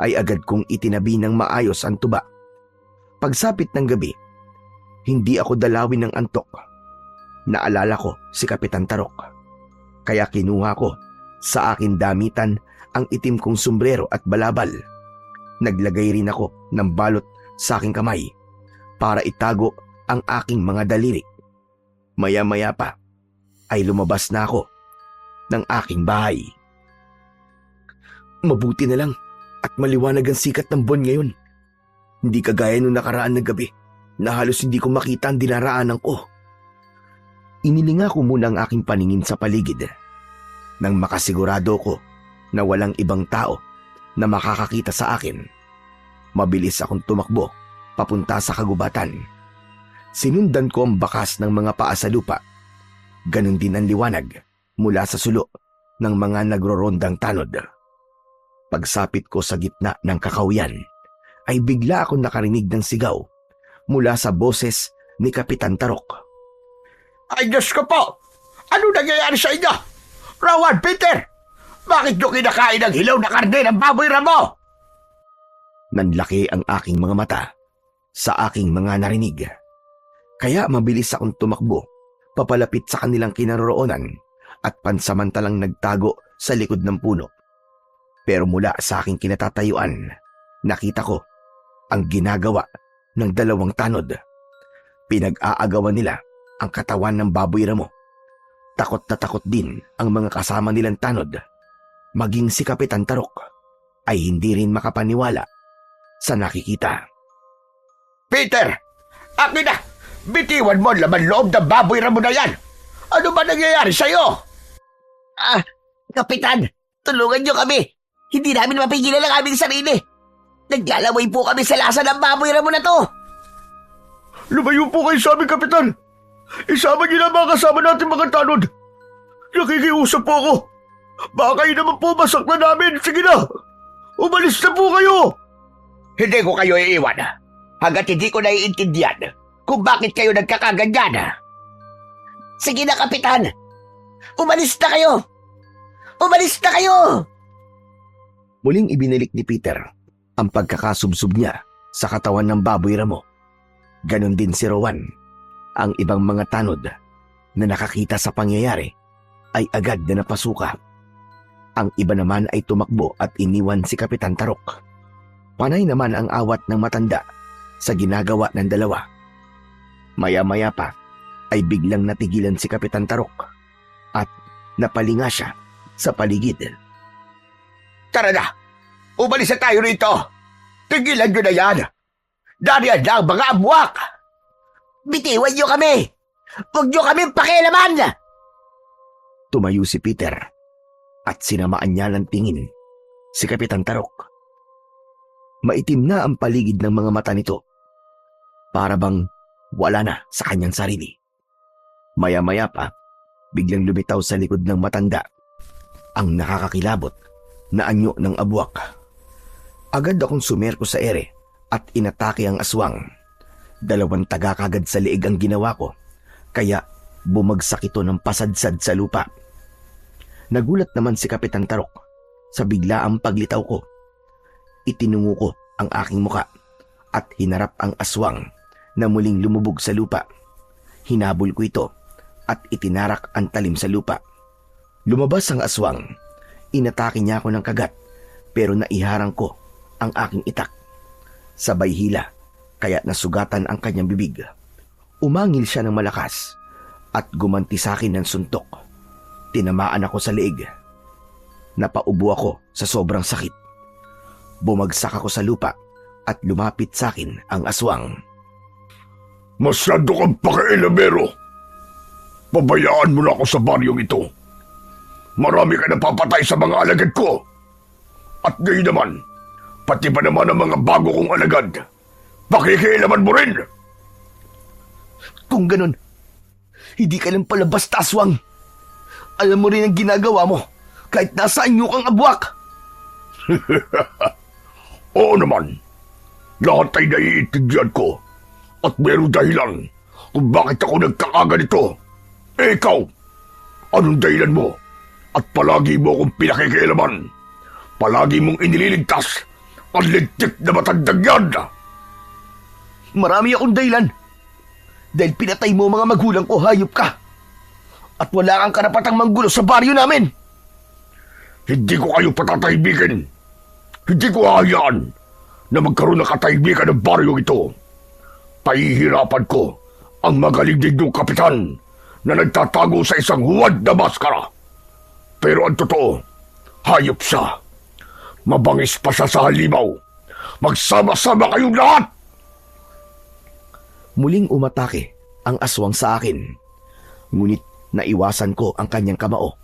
ay agad kong itinabi ng maayos ang tuba. Pagsapit ng gabi, hindi ako dalawin ng antok. Naalala ko si Kapitan Tarok, kaya kinuha ko sa akin damitan ang itim kong sombrero at balabal. Naglagay rin ako ng balot sa aking kamay para itago ang aking mga daliri. Maya-maya pa ay lumabas na ako ng aking bahay. Mabuti na lang at maliwanag ang sikat ng buwan ngayon. Hindi kagaya nung nakaraan na gabi na halos hindi ko makita ang dinaraanan ko. Inilinga ko muna ang aking paningin sa paligid nang makasigurado ko na walang ibang tao na makakakita sa akin. Mabilis akong tumakbo papunta sa kagubatan. Sinundan ko ang bakas ng mga paa sa lupa. Ganon din ang liwanag mula sa sulo ng mga nagrorondang tanod. Pagsapit ko sa gitna ng kakahuyan, ay bigla akong nakarinig ng sigaw mula sa boses ni Kapitan Tarok. Ay, Diyos ko po! Ano nangyayari sa inyo? Rowan, Peter! Bakit nyo kinakain ang hilaw na karne ng baboy ramo? Nanlaki ang aking mga mata sa aking mga narinig. Kaya mabilis akong tumakbo papalapit sa kanilang kinaroroonan at pansamantalang nagtago sa likod ng puno. Pero mula sa aking kinatatayuan, nakita ko ang ginagawa ng dalawang tanod. Pinag-aagawan nila ang katawan ng baboy ramo. Takot na takot din ang mga kasama nilang tanod. Maging si Kapitan Tarok ay hindi rin makapaniwala sa nakikita. Peter! Akin na! Bitiwan mo ang laman loob ng baboy ramo na yan! Ano ba nangyayari sa'yo? Kapitan, tulungan niyo kami. Hindi namin mapigilan ang aming sarili. Naglalaway po kami sa lasa ng baboy ramo na to. Lumayo po kayo sa amin, Kapitan. Isama niyo na mga kasama natin mga tanod. Nakikiusap po ako. Baka kayo naman po masaktan namin. Sige na. Umalis na po kayo. Hindi ko kayo iiwan hanggat hindi ko naiintindihan kung bakit kayo nagkakaganyan. Sige na, Kapitan. Umalis na kayo. Umalis na kayo. Muling ibinalik ni Peter ang pagkakasubsob niya sa katawan ng baboy ramo. Ganon din si Rowan. Ang ibang mga tanod na nakakita sa pangyayari ay agad na napasuka. Ang iba naman ay tumakbo at iniwan si Kapitan Tarok. Panay naman ang awat ng matanda sa ginagawa ng dalawa. Maya-maya pa ay biglang natigilan si Kapitan Tarok at napalinga siya sa paligid. Tara na! Umalis na tayo rito! Tigilan nyo na yan! Dariyan na ang mga abuwak! Bitiwan niyo kami. Huwag niyo kami pakialaman. Tumayo si Peter at sinamaan niya ng tingin si Kapitan Tarok. Maitim na ang paligid ng mga mata nito. Para bang wala na sa kanyang sarili. Maya-maya pa, biglang lumitaw sa likod ng matanda ang nakakakilabot na anyo ng abuwak. Agad akong sumerko sa ere at inatake ang aswang. 2 taga kagad sa liig ang ginawa ko, kaya bumagsak ito ng pasadsad sa lupa. Nagulat naman si Kapitan Tarok sa biglaang paglitaw ko. Itinungo ko ang aking muka at hinarap ang aswang na muling lumubog sa lupa. Hinabol ko ito at itinarak ang talim sa lupa. Lumabas ang aswang. Inatake niya ako ng kagat pero naiharang ko ang aking itak. Sabay hila kaya nasugatan ang kanyang bibig. Umangil siya ng malakas at gumanti sa akin ng suntok. Tinamaan ako sa leeg. Napaubo ako sa sobrang sakit. Bumagsak ako sa lupa at lumapit sa akin ang aswang. Masyado kang pakailamero. Pabayaan mo na ako sa baryong ito. Marami ka napapatay sa mga alagad ko. At ngayon naman, pati pa naman ang mga bago kong alagad, pakikialaman mo rin. Kung ganun, hindi ka lang pala basta aswang. Alam mo rin ang ginagawa mo kahit nasa inyo kang abwak. Oo naman, lahat ay naiintindihan ko at mayroong dahilan kung bakit ako nagkakaganito. Ikaw, anong dahilan mo? At palagi mo akong pinakikialaman. Palagi mong inililigtas ang lintik na matandang yan. Marami akong dahilan. Dahil pinatay mo mga magulang ko, hayop ka. At wala kang karapatang manggulo sa baryo namin. Hindi ko kayo patatahimbikin. Hindi ko hahayaan na magkaroon ng katahimikan ng baryo ito. Pahihirapan ko ang magaling ninyong kapitan na nagtatago sa isang huwad na maskara. Pero ang totoo, hayop siya. Mabangis pa siya sa halimaw. Magsama-sama kayong lahat! Muling umatake ang aswang sa akin. Ngunit naiwasan ko ang kanyang kamao.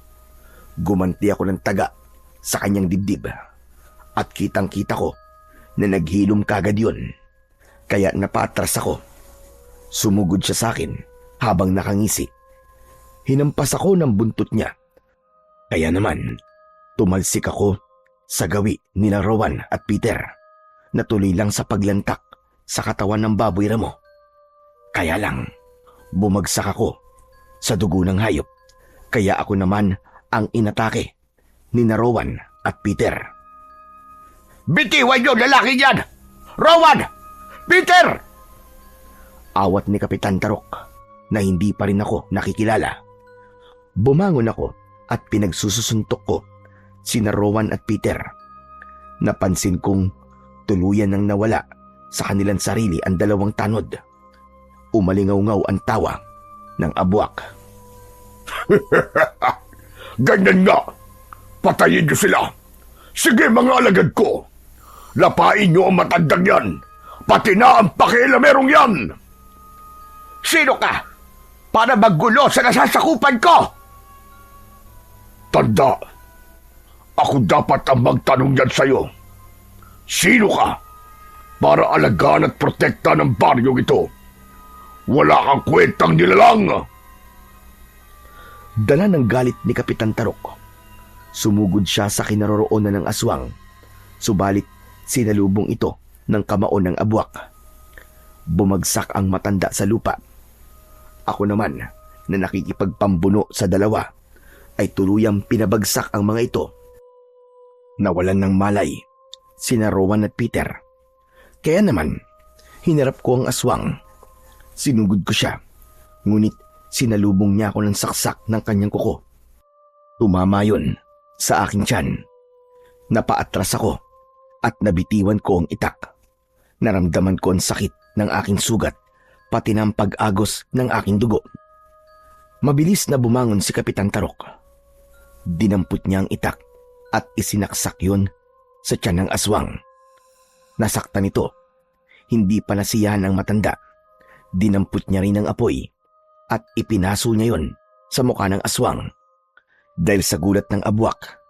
Gumanti ako ng taga sa kanyang dibdib. At kitang-kita ko na naghilom kagad yun. Kaya napatras ako. Sumugod siya sa akin habang nakangisi. Hinampas ako ng buntot niya. Kaya naman, tumalsik ako sa gawi nila Rowan at Peter na tuloy lang sa paglantak sa katawan ng baboy ramo. Kaya lang, bumagsak ako sa dugo ng hayop. Kaya ako naman ang inatake ni Rowan at Peter. Bitiwan niyo, lalaki yan! Rowan! Peter! Awat ni Kapitan Tarok na hindi pa rin ako nakikilala. Bumangon ako at pinagsusuntok ko sina Rowan at Peter. Napansin kong tuluyan nang nawala sa kanilang sarili ang dalawang tanod. Umalingaw-ngaw ang tawa ng abwak. Ganyan nga! Patayin niyo sila! Sige mga alagad ko! Lapain niyo ang matandang yan! Pati na ang pakialamerong yan! Sino ka? Para maggulo sa nasasakupan ko! Tanda, ako dapat ang magtanong yan sa'yo. Sino ka? Para alagaan at protekta ng baryong ito. Wala kang kwentang nilalang! Dala ng galit ni Kapitan Tarok. Sumugod siya sa kinaroroonan ng aswang. Subalit sinalubong ito ng kamao ng abwak. Bumagsak ang matanda sa lupa. Ako naman na nakikipagpambuno sa dalawa ay tuluyang pinabagsak ang mga ito. Nawalan ng malay sina Rowan at Peter. Kaya naman, hinarap ko ang aswang. Sinugod ko siya, ngunit sinalubong niya ako ng saksak ng kanyang kuko. Tumama yun sa aking tiyan. Napaatras ako at nabitiwan ko ang itak. Naramdaman ko ang sakit ng aking sugat, pati ng pag-agos ng aking dugo. Mabilis na bumangon si Kapitan Tarok. Dinampot niya ang itak at isinaksak yun sa tiyan ng aswang. Nasaktan ito. Hindi pa nasiyahan ang matanda. Dinampot niya rin ang apoy at ipinaso niya yon sa mukha ng aswang. Dahil sa gulat ng abwak,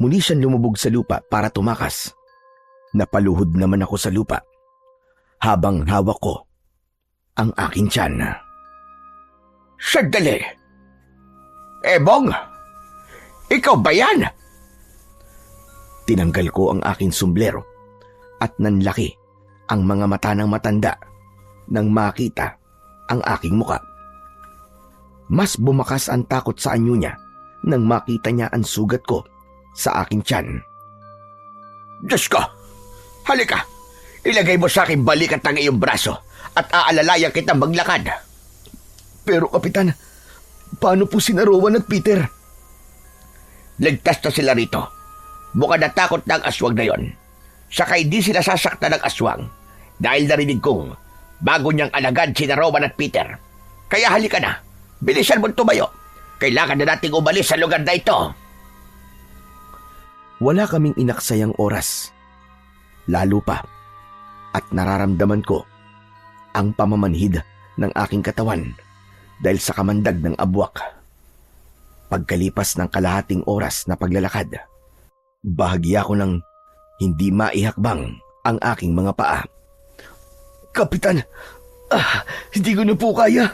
muli siyang lumubog sa lupa para tumakas. Napaluhod naman ako sa lupa habang hawak ko ang aking tiyan. Sandali! Ebong! Ikaw ba yan? Tinanggal ko ang aking sombrero at nanlaki ang mga mata ng matanda nang makita ang aking muka. Mas bumakas ang takot sa anyo niya nang makita niya ang sugat ko sa aking tiyan. Diyos ko! Halika! Ilagay mo sa aking balikat ang iyong braso at aalalayan kitang maglakad. Pero Kapitan, paano po sina Rowan at Peter? Ligtas na sila rito. Bukod natakot na ang aswang na yon. Saka hindi sila sasaktan ng aswang dahil narinig kong bago niyang alagad si Rowan at Peter. Kaya halika na, bilisan mo tumayo. Kailangan na nating umalis sa lugar na ito. Wala kaming inaksayang oras. Lalo pa, at nararamdaman ko ang pamamanhid ng aking katawan dahil sa kamandag ng abwak. Pagkalipas ng kalahating oras na paglalakad, bahagya ko ng hindi maihakbang ang aking mga paa. Kapitan, hindi ko na po kaya.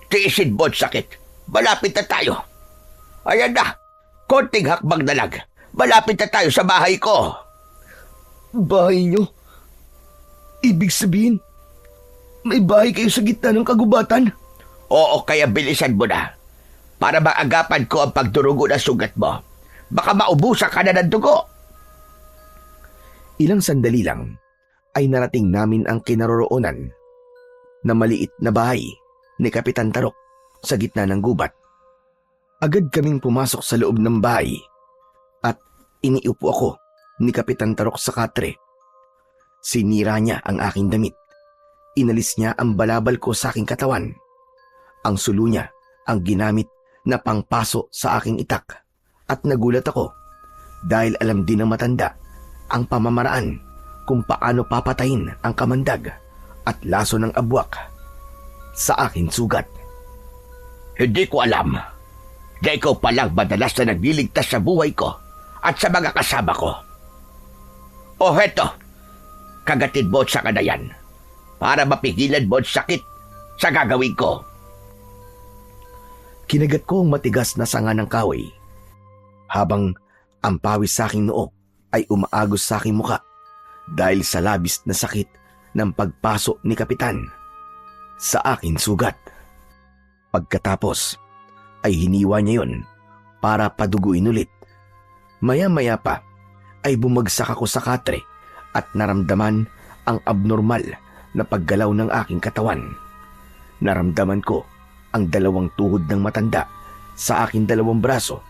Tiisin mo ang sakit. Malapit na tayo. Ayan na, konting hakbang na lang. Malapit na tayo sa bahay ko. Bahay niyo? Ibig sabihin, may bahay kayo sa gitna ng kagubatan? Oo, kaya bilisan mo na. Para maagapan ko ang pagdurugo na sugat mo. Baka maubusan ka na ng dugo. Ilang sandali lang ay narating namin ang kinaroroonan na maliit na bahay ni Kapitan Tarok sa gitna ng gubat. Agad kaming pumasok sa loob ng bahay at iniupo ako ni Kapitan Tarok sa katre. Sinira niya ang aking damit. Inalis niya ang balabal ko sa aking katawan. Ang sulo niya ang ginamit na pangpaso sa aking itak. At nagulat ako dahil alam din ng matanda ang pamamaraan kung paano papatayin ang kamandag at laso ng abwak sa aking sugat. Hindi ko alam na ikaw palang madalas na nagliligtas sa buhay ko at sa mga kasama ko. O heto, kagatid mo sa kanayan para mapigilan mo ang sakit sa gagawin ko. Kinagat ko ang matigas na sanga ng kahoy habang ang pawis sa aking noo ay umaagos sa aking muka dahil sa labis na sakit ng pagpaso ni Kapitan sa aking sugat. Pagkatapos ay hiniwa niya yon para paduguin ulit. Maya-maya pa ay bumagsak ako sa katre at naramdaman ang abnormal na paggalaw ng aking katawan. Naramdaman ko ang dalawang tuhod ng matanda sa aking dalawang braso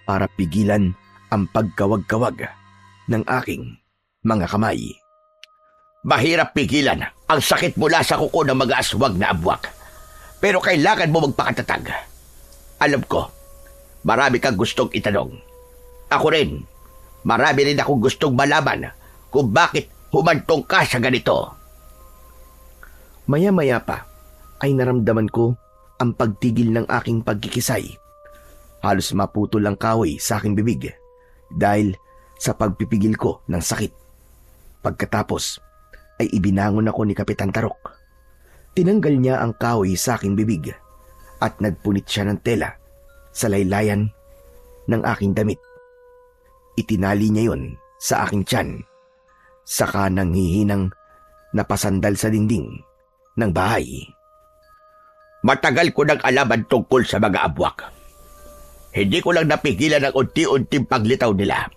para pigilan ang pagkawag-kawag ng aking mga kamay. Mahirap pigilan ang sakit mula sa kuko ng mga aswang na abwak. Pero kailangan mo magpakatatag. Alam ko, marami kang gustong itanong. Ako rin, marami rin akong gustong malaman kung bakit humantong ka sa ganito. Maya-maya pa ay naramdaman ko ang pagtigil ng aking pagkikisay. Halos maputol ang kahoy sa aking bibig dahil sa pagpipigil ko ng sakit. Pagkatapos ay ibinangon ako ni Kapitan Tarok. Tinanggal niya ang kahoy sa aking bibig at nagpunit siya ng tela sa laylayan ng aking damit. Itinali niya yon sa aking tiyan, saka nang hihinang napasandal sa dingding ng bahay. Matagal ko nang alaman tungkol sa mga abwak. Hindi ko lang napigilan ang unti-unting paglitaw nila.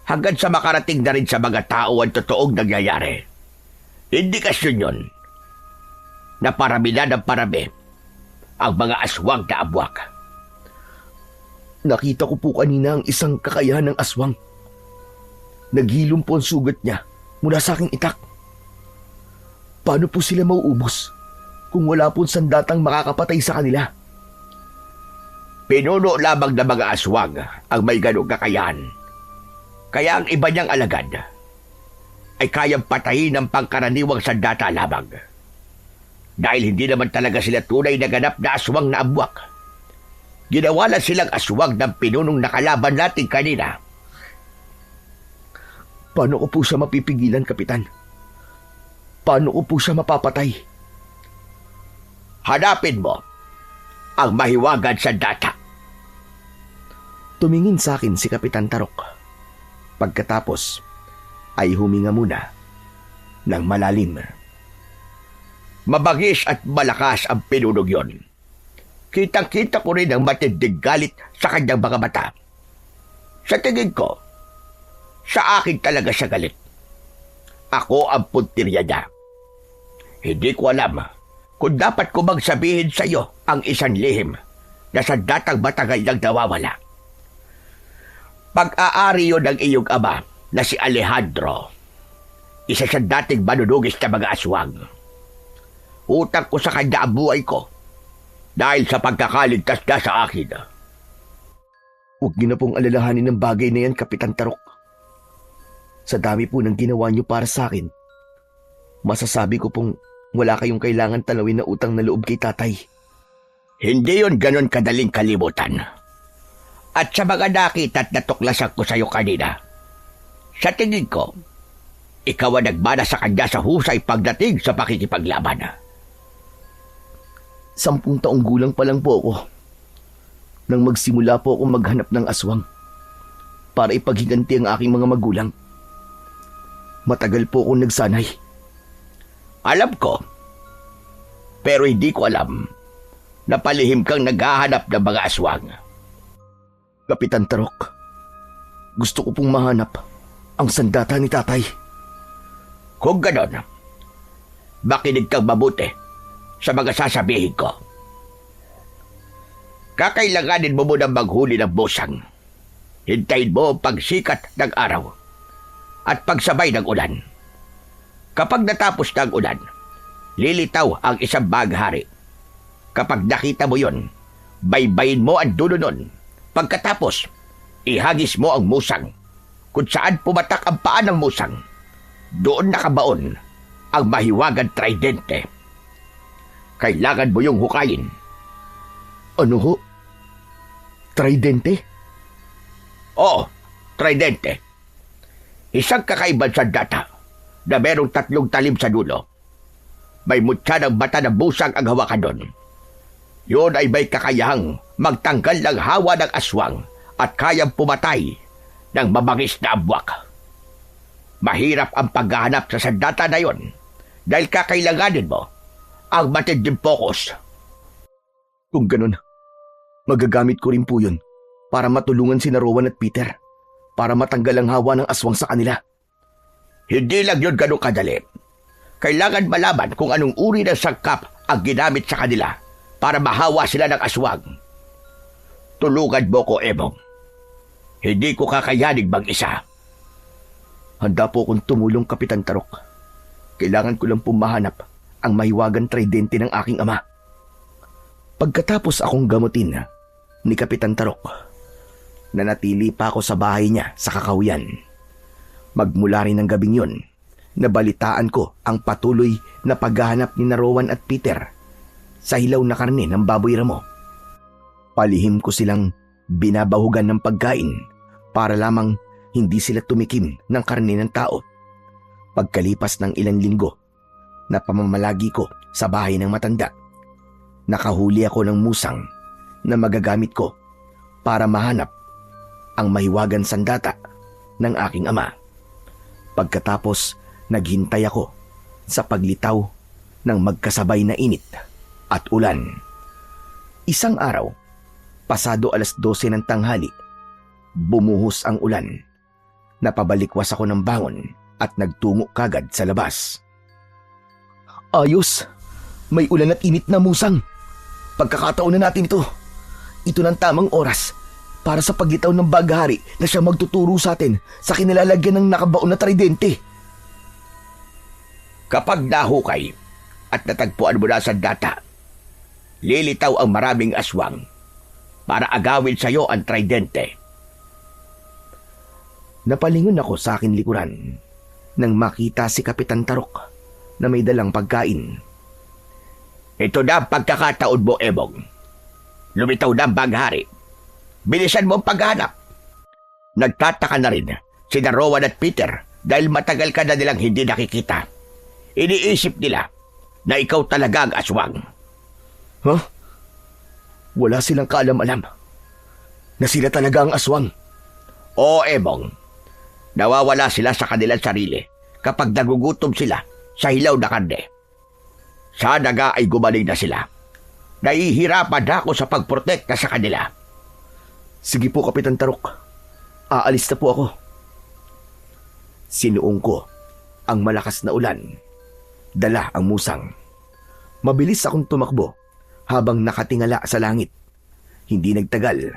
Hanggang sa makarating na rin sa mga tao ang totoong nangyayari. Indikasyon yun na parami na ng parami ang mga aswang na abwak. Nakita ko po kanina ang isang kakayahan ng aswang. Naghilom po ang sugat niya mula sa aking itak. Paano po sila mauubos kung wala po sandatang makakapatay sa kanila? Pinuno lamang ng mga aswang ang may ganong kakayahan. Kaya ang iba niyang alagad ay kayang patayin ng pangkaraniwang sandata lamang. Dahil hindi naman talaga sila tunay na ganap na aswang na abwak. Ginawa lang silang aswang ng pinunong nakalaban natin kanina. Paano ko po siya mapipigilan, Kapitan? Paano ko po siya mapapatay? Hanapin mo ang mahiwagan sandata. Tumingin sa akin si Kapitan Tarok. Pagkatapos ay huminga muna ng malalim. Mabagis at malakas ang pinunog yon. Kitang-kita ko rin ang matinding galit sa kanyang mga mata. Sa tingin ko, sa akin talaga siya galit. Ako ang puntirya niya. Hindi ko alam kung dapat ko bang sabihin sa iyo ang isang lihim na sandatang matagal nang nawawala. Pag-aari yun ng iyong ama na si Alejandro. Isa sa dating manunugis na mga aswang. Utang ko sa kanya ang buhay ko dahil sa pagkakaligtas na sa akin. Huwag niyo na pong alalahanin ng bagay na yan, Kapitan Tarok. Sa dami po ng ginawa niyo para sa akin, masasabi ko pong wala kayong kailangan talawin na utang na loob kay tatay. Hindi yon ganon kadaling kalimutan. At sa mga nakita at natuklasan ko sa iyo kanina, sa tingin ko, ikaw ang nagmana sa kanya sa husay pagdating sa pakikipaglaban. 10 taong gulang pa lang po ako nang magsimula po akong maghanap ng aswang para ipaghiganti ang aking mga magulang. Matagal po akong nagsanay. Alam ko, pero hindi ko alam na palihim kang naghahanap ng mga aswang. Kapitan Tarok, gusto ko pong mahanap ang sandata ni tatay. Kung ganon, makinig kang mabuti sa mga sasabihin ko. Kakailanganin mo munang maghuli ng busang. Hintayin mo ang pagsikat ng araw at pagsabay ng ulan. Kapag natapos na ang ulan, lilitaw ang isang baghari. Kapag nakita mo yon, baybayin mo ang dulo nun. Pagkatapos, ihagis mo ang musang. Kung saan pumatak ang paa ng musang, doon nakabaon ang mahiwagang tridente. Kailangan mo yung hukayin. Ano ho? Tridente? Oo, tridente. Isang kakaibang sandata na merong 3 talim sa dulo. May mutya ng bata ng busang ang hawakan doon. Yun ay may kakayahang magtanggal ng hawa ng aswang at kayang pumatay ng mabangis na abwak. Mahirap ang paghahanap sa sandata na yon dahil kakailanganin mo ang matinding focus. Kung ganun, magagamit ko rin po yun para matulungan si Rowan at Peter para matanggal ang hawa ng aswang sa kanila. Hindi lang yun ganun kadali. Kailangan malaman kung anong uri ng sangkap ang ginamit sa kanila para mahawa sila ng aswang. Tulungan mo ko, Emong. Hindi ko kakayanig mag-isa. Handa po akong tumulong, Kapitan Tarok. Kailangan ko lang pumahanap ang mahiwagang tridente ng aking ama. Pagkatapos akong gamutin ni Kapitan Tarok, nanatili pa ako sa bahay niya sa Kakahuyan. Magmula rin ng gabing yon, nabalitaan ko ang patuloy na paghahanap ni Rowan at Peter sa hilaw na karne ng baboy ramo. Palihim ko silang binabahugan ng pagkain para lamang hindi sila tumikim ng karne ng tao. Pagkalipas ng ilang linggo na pamamalagi ko sa bahay ng matanda, nakahuli ako ng musang na magagamit ko para mahanap ang mahiwagan sandata ng aking ama. Pagkatapos, naghintay ako sa paglitaw ng magkasabay na init at ulan. Isang araw, pasado 12:00 ng tanghali, bumuhos ang ulan. Napabalikwas ako ng bangon at nagtungo kagad sa labas. Ayos! May ulan at init na musang. Pagkakataon na natin ito. Ito ng tamang oras para sa paglitaw ng baghari na siya magtuturo sa atin sa kinilalagyan ng nakabaon na tridente. Kapag nahukay at natagpuan mo na sa data, lilitaw ang maraming aswang para agawin sa iyo ang tridente. Napalingon ako sa akin likuran nang makita si Kapitan Tarok na may dalang pagkain. Ito na ang pagkakataon mo, Emong. Lumitaw na ang baghari. Bilisan mo ang paghanap. Nagtataka na rin si Rowan at Peter dahil matagal ka na nilang hindi nakikita. Iniisip nila na ikaw talaga ang aswang. Huh? Wala silang kaalam-alam na sila talaga ang aswang. Oo, Emong. Nawawala sila sa kanilang sarili kapag nagugutom sila sa hilaw na karne. Sana nga ay gumaling na sila. Nahihirapan na ako sa pagprotekta sa kanila. Sige po, Kapitan Tarok. Aalis na po ako. Sinuong ko ang malakas na ulan. Dala ang musang. Mabilis akong tumakbo habang nakatingala sa langit. Hindi nagtagal.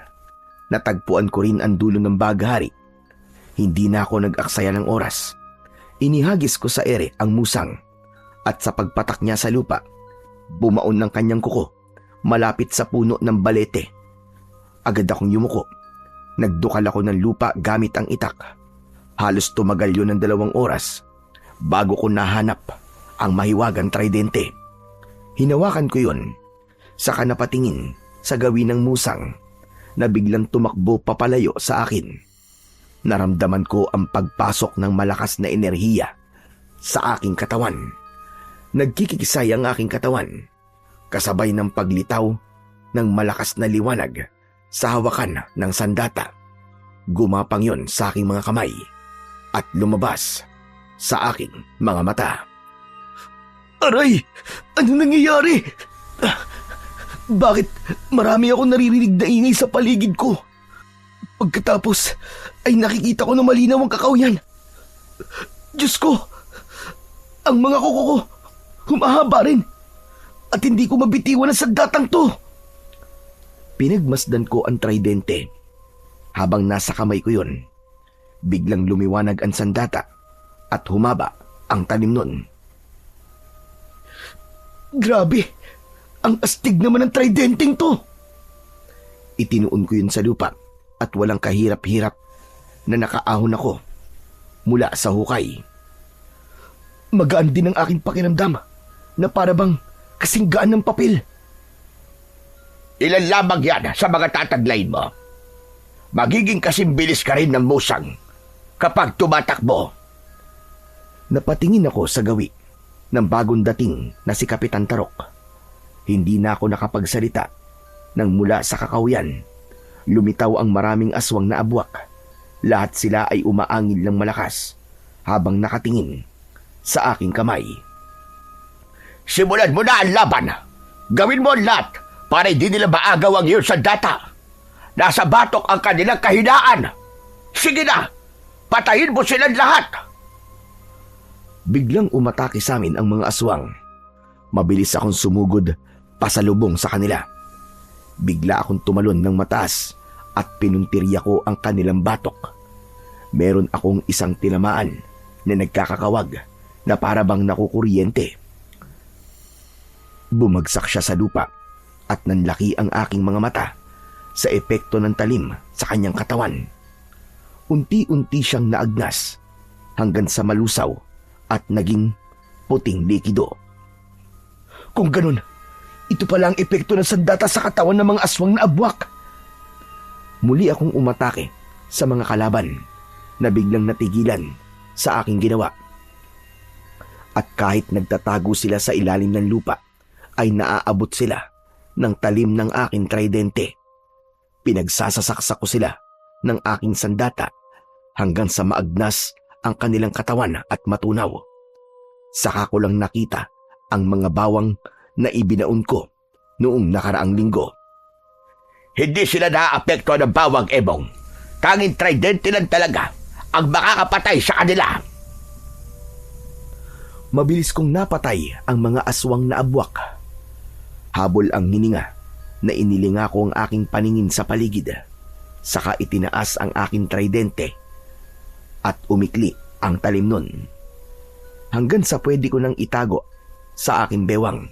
Natagpuan ko rin ang dulo ng baghari. Hindi na ako nag-aksaya ng oras. Inihagis ko sa ere ang musang at sa pagpatak niya sa lupa, bumaon ng kanyang kuko malapit sa puno ng balete. Agad akong yumuko. Nagdukal ako ng lupa gamit ang itak. Halos tumagal yun ng 2 oras bago ko nahanap ang mahiwagang tridente. Hinawakan ko yun, saka napatingin sa gawin ng musang na biglang tumakbo papalayo sa akin. Naramdaman ko ang pagpasok ng malakas na enerhiya sa aking katawan. Nagkikisay ang aking katawan, kasabay ng paglitaw ng malakas na liwanag sa hawakan ng sandata. Gumapang yon sa aking mga kamay at lumabas sa aking mga mata. Aray! Ano nangyayari? Bakit marami akong naririnig na ingay sa paligid ko? Pagkatapos ay nakikita ko na malinaw ang kakawyan. Diyos ko! Ang mga kuko ko humahaba rin at hindi ko mabitiwan ang sandatang to. Pinagmasdan ko ang tridente. Habang nasa kamay ko yun, biglang lumiwanag ang sandata at humaba ang talim nun. Grabe! Ang astig naman ng tridenteng to! Itinuon ko yun sa lupa at walang kahirap-hirap na nakaahon ako mula sa hukay. Magaan din ang aking pakiramdam na parabang kasing gaan ng papel. Ilan lamang yan sa mga tataglayin mo. Magiging kasing bilis ka rin ng musang kapag tumatakbo. Napatingin ako sa gawi ng bagong dating na si Kapitan Tarok. Hindi na ako nakapagsalita nang mula sa kakawyan lumitaw ang maraming aswang na abwak. Lahat sila ay umaangil ng malakas habang nakatingin sa aking kamay. Simulan mo na ang laban. Gawin mo ang lahat para hindi nila maagaw ang iyong sandata. Nasa batok ang kanilang kahinaan. Sige na, patayin mo silang lahat. Biglang umatake sa amin ang mga aswang. Mabilis akong sumugod pasalubong sa kanila. Bigla akong tumalon ng mataas at pinuntirya ko ang kanilang batok. Meron akong isang tinamaan na nagkakakawag na parabang nakukuryente. Bumagsak siya sa lupa at nanlaki ang aking mga mata sa epekto ng talim sa kanyang katawan. Unti-unti siyang naagnas hanggang sa malusaw at naging puting likido. Kung ganun, ito pala ang epekto ng sandata sa katawan ng mga aswang na abwak. Muli akong umatake sa mga kalaban na biglang natigilan sa aking ginawa. At kahit nagtatago sila sa ilalim ng lupa, ay naaabot sila ng talim ng aking tridente. Pinagsasasaksak ko sila ng aking sandata hanggang sa maagnas ang kanilang katawan at matunaw. Saka ko lang nakita ang mga bawang na ibinaon ko noong nakaraang linggo. Hindi sila naaapekto ng bawang, Emong. Tanging tridente lang talaga ang makakapatay sa kanila. Mabilis kong napatay ang mga aswang na abwak. Habol ang hininga na inilinga ko ang aking paningin sa paligid. Saka itinaas ang aking tridente at umikli ang talim nun. Hanggang sa pwede ko nang itago sa aking bewang.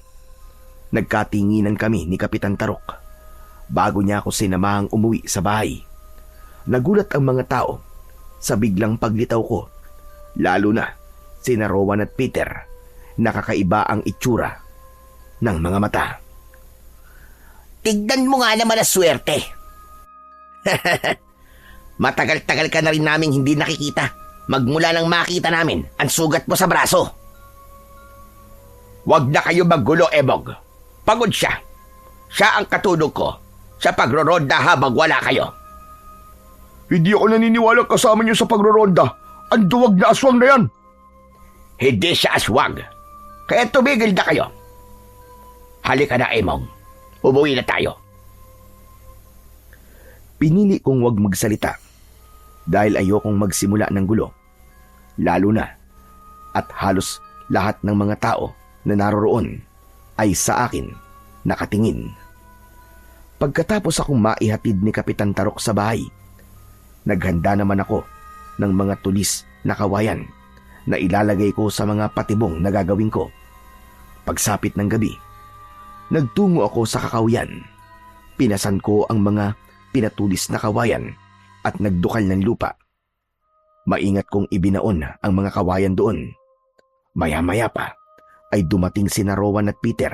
Nagkatinginan kami ni Kapitan Tarok bago niya ako sinamahang umuwi sa bahay. Nagulat ang mga tao sa biglang paglitaw ko, lalo na sina Rowan at Peter. Nakakaiba ang itsura ng mga mata. Tignan mo nga naman ang swerte. Matagal-tagal ka na rin naming hindi nakikita. Magmula nang makita namin ang sugat mo sa braso. Huwag na kayo maggulo, Emong. Pagod siya. Siya ang katulog ko sa pagroronda habang wala kayo. Hindi ako naniniwala kasama niyo sa pagroronda. Ang duwag na aswang na yan. Hindi siya aswang. Kaya tumigil na kayo. Halika na, Emong. Umuwi na tayo. Pinili kong wag magsalita dahil ayokong magsimula ng gulo. Lalo na at halos lahat ng mga tao na naroroon ay sa akin nakatingin. Pagkatapos akong maihatid ni Kapitan Tarok sa bahay, naghanda naman ako ng mga tulis na kawayan na ilalagay ko sa mga patibong na gagawin ko. Pagsapit ng gabi, nagtungo ako sa kakawyan. Pinasan ko ang mga pinatulis na kawayan at nagdukal ng lupa. Maingat kong ibinaon ang mga kawayan doon. Maya-maya pa ay dumating sina Rowan at Peter.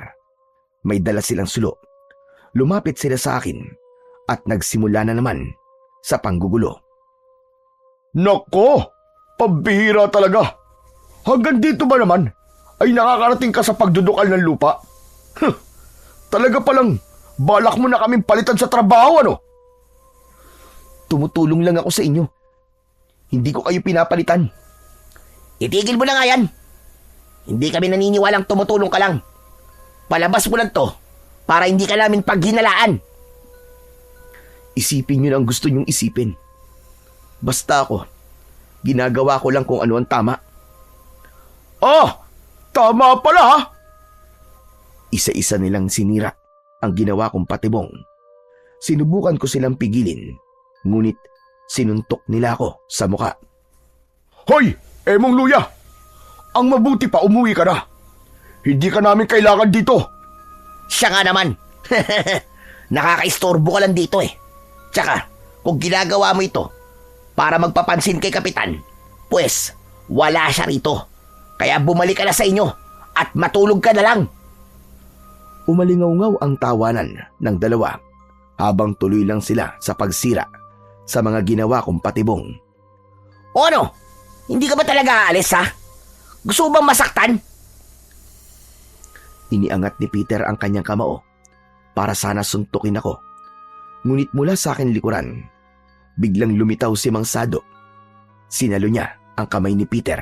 May dala silang sulo. Lumapit sila sa akin at nagsimula na naman sa panggugulo. Nako! Pambihira talaga! Hanggang dito ba naman ay nakakarating ka sa pagdudukal ng lupa? Talaga palang balak mo na kaming palitan sa trabaho, ano? Tumutulong lang ako sa inyo. Hindi ko kayo pinapalitan. Itigil mo na nga yan. Hindi kami naniniwalang tumutulong ka lang. Palabas mo lang to para hindi ka namin paghinalaan. Isipin nyo na ang gusto nyong isipin. Basta ako, ginagawa ko lang kung ano ang tama. Ah! Tama pala, ha? Isa-isa nilang sinira ang ginawa kong patibong. Sinubukan ko silang pigilin, ngunit sinuntok nila ako sa muka. Hoy! Emong Luya! Ang mabuti pa umuwi ka na. Hindi ka namin kailangan dito. Siya nga naman. Nakakaistorbo ka lang dito eh. Tsaka, kung ginagawa mo ito para magpapansin kay Kapitan, pues wala siya rito. Kaya bumalik ka na sa inyo at matulog ka na lang. Umalingaw-ngaw ang tawanan ng dalawa habang tuloy lang sila sa pagsira sa mga ginawa kong patibong. O ano? Hindi ka ba talaga aalis, ha? Gusto mo bang masaktan? Iniangat ni Peter ang kanyang kamao para sana suntukin ako. Ngunit mula sa akin likuran, biglang lumitaw si Mang Sado. Sinalo niya ang kamay ni Peter,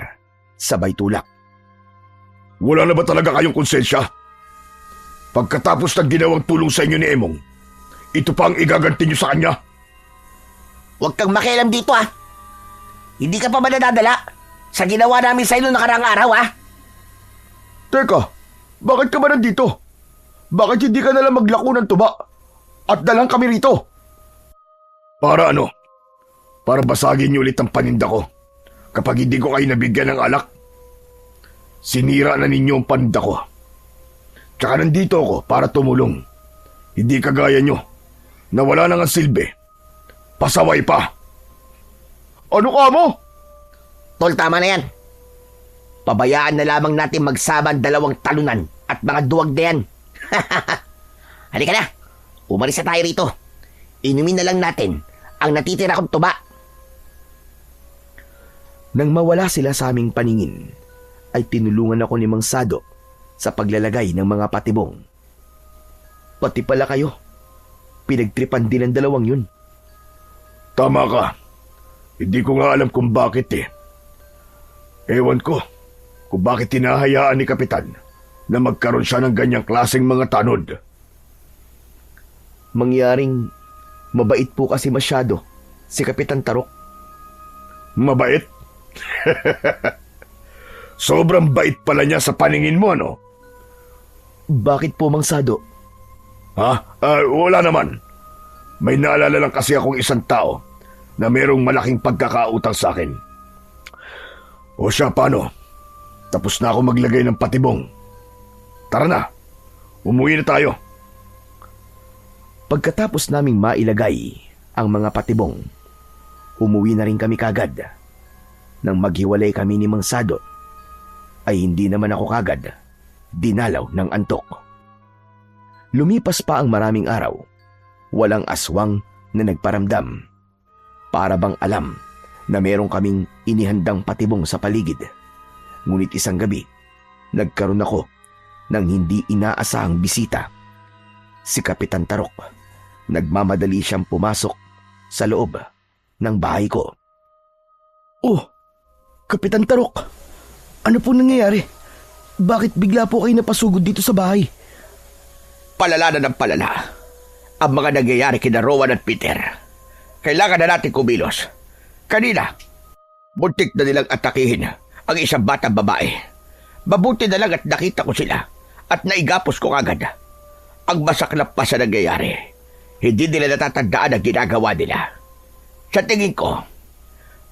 sabay tulak. Wala na ba talaga kayong konsensya? Pagkatapos ng ginawang tulong sa inyo ni Emong, ito pa ang igaganti niyo sa kanya? Huwag kang makialam dito, ha? Hindi ka pa ba nadadala sa ginawa namin sa ilo nakaraang araw, ha? Teka, bakit ka ba nandito? Bakit hindi ka nalang maglako ng tuba at dalang kami rito? Para ano? Para basagin niyo ulit ang paninda ko kapag hindi ko kayo nabigyan ng alak? Sinira na ninyo ang paninda ko. Tsaka nandito ako para tumulong. Hindi kagaya nyo na wala nang ang silbi. Pasaway pa. Ano ka mo? Tol, tama na yan. Pabayaan na lamang natin magsama ang dalawang talunan at mga duwag na yan. Halika na. Umalis na tayo rito. Inumin na lang natin ang natitira kong tuba. Nang mawala sila sa aming paningin, ay tinulungan ako ni Mang Sado sa paglalagay ng mga patibong. Pati pala kayo, pinagtripan din ang dalawang yun. Tama ka. Hindi ko nga alam kung bakit eh. Ewan ko kung bakit tinahayaan ni Kapitan na magkaroon siya ng ganyang klaseng mga tanod. Mangyaring mabait po kasi masyado si Kapitan Tarok. Mabait? Sobrang bait pala niya sa paningin mo, ano? Bakit po, Mang Sado? Ha? Wala naman. May naalala lang kasi akong isang tao na mayroong malaking pagkakautang sa akin. O siya, paano? Tapos na ako maglagay ng patibong. Tara na, umuwi na tayo. Pagkatapos naming mailagay ang mga patibong, umuwi na rin kami kagad. Nang maghiwalay kami ni Mang Sado, ay hindi naman ako kagad dinalaw ng antok. Lumipas pa ang maraming araw. Walang aswang na nagparamdam. Para bang alam na meron kaming inihandang patibong sa paligid. Ngunit isang gabi, nagkaroon ako ng hindi inaasahang bisita. Si Kapitan Tarok. Nagmamadali siyang pumasok sa loob ng bahay ko. Oh, Kapitan Tarok, ano po nangyayari? Bakit bigla po kayo napasugod dito sa bahay? Palala na ng palala ang mga nangyayari kina Rowan at Peter. Kailangan na natin kumilos. Kanina, buntik na nilang atakihin ang isang batang babae. Mabuti na lang at nakita ko sila at naigapos ko agad. Ang masaklap pa sa nangyayari, hindi nila natatandaan ang ginagawa nila. Sa tingin ko,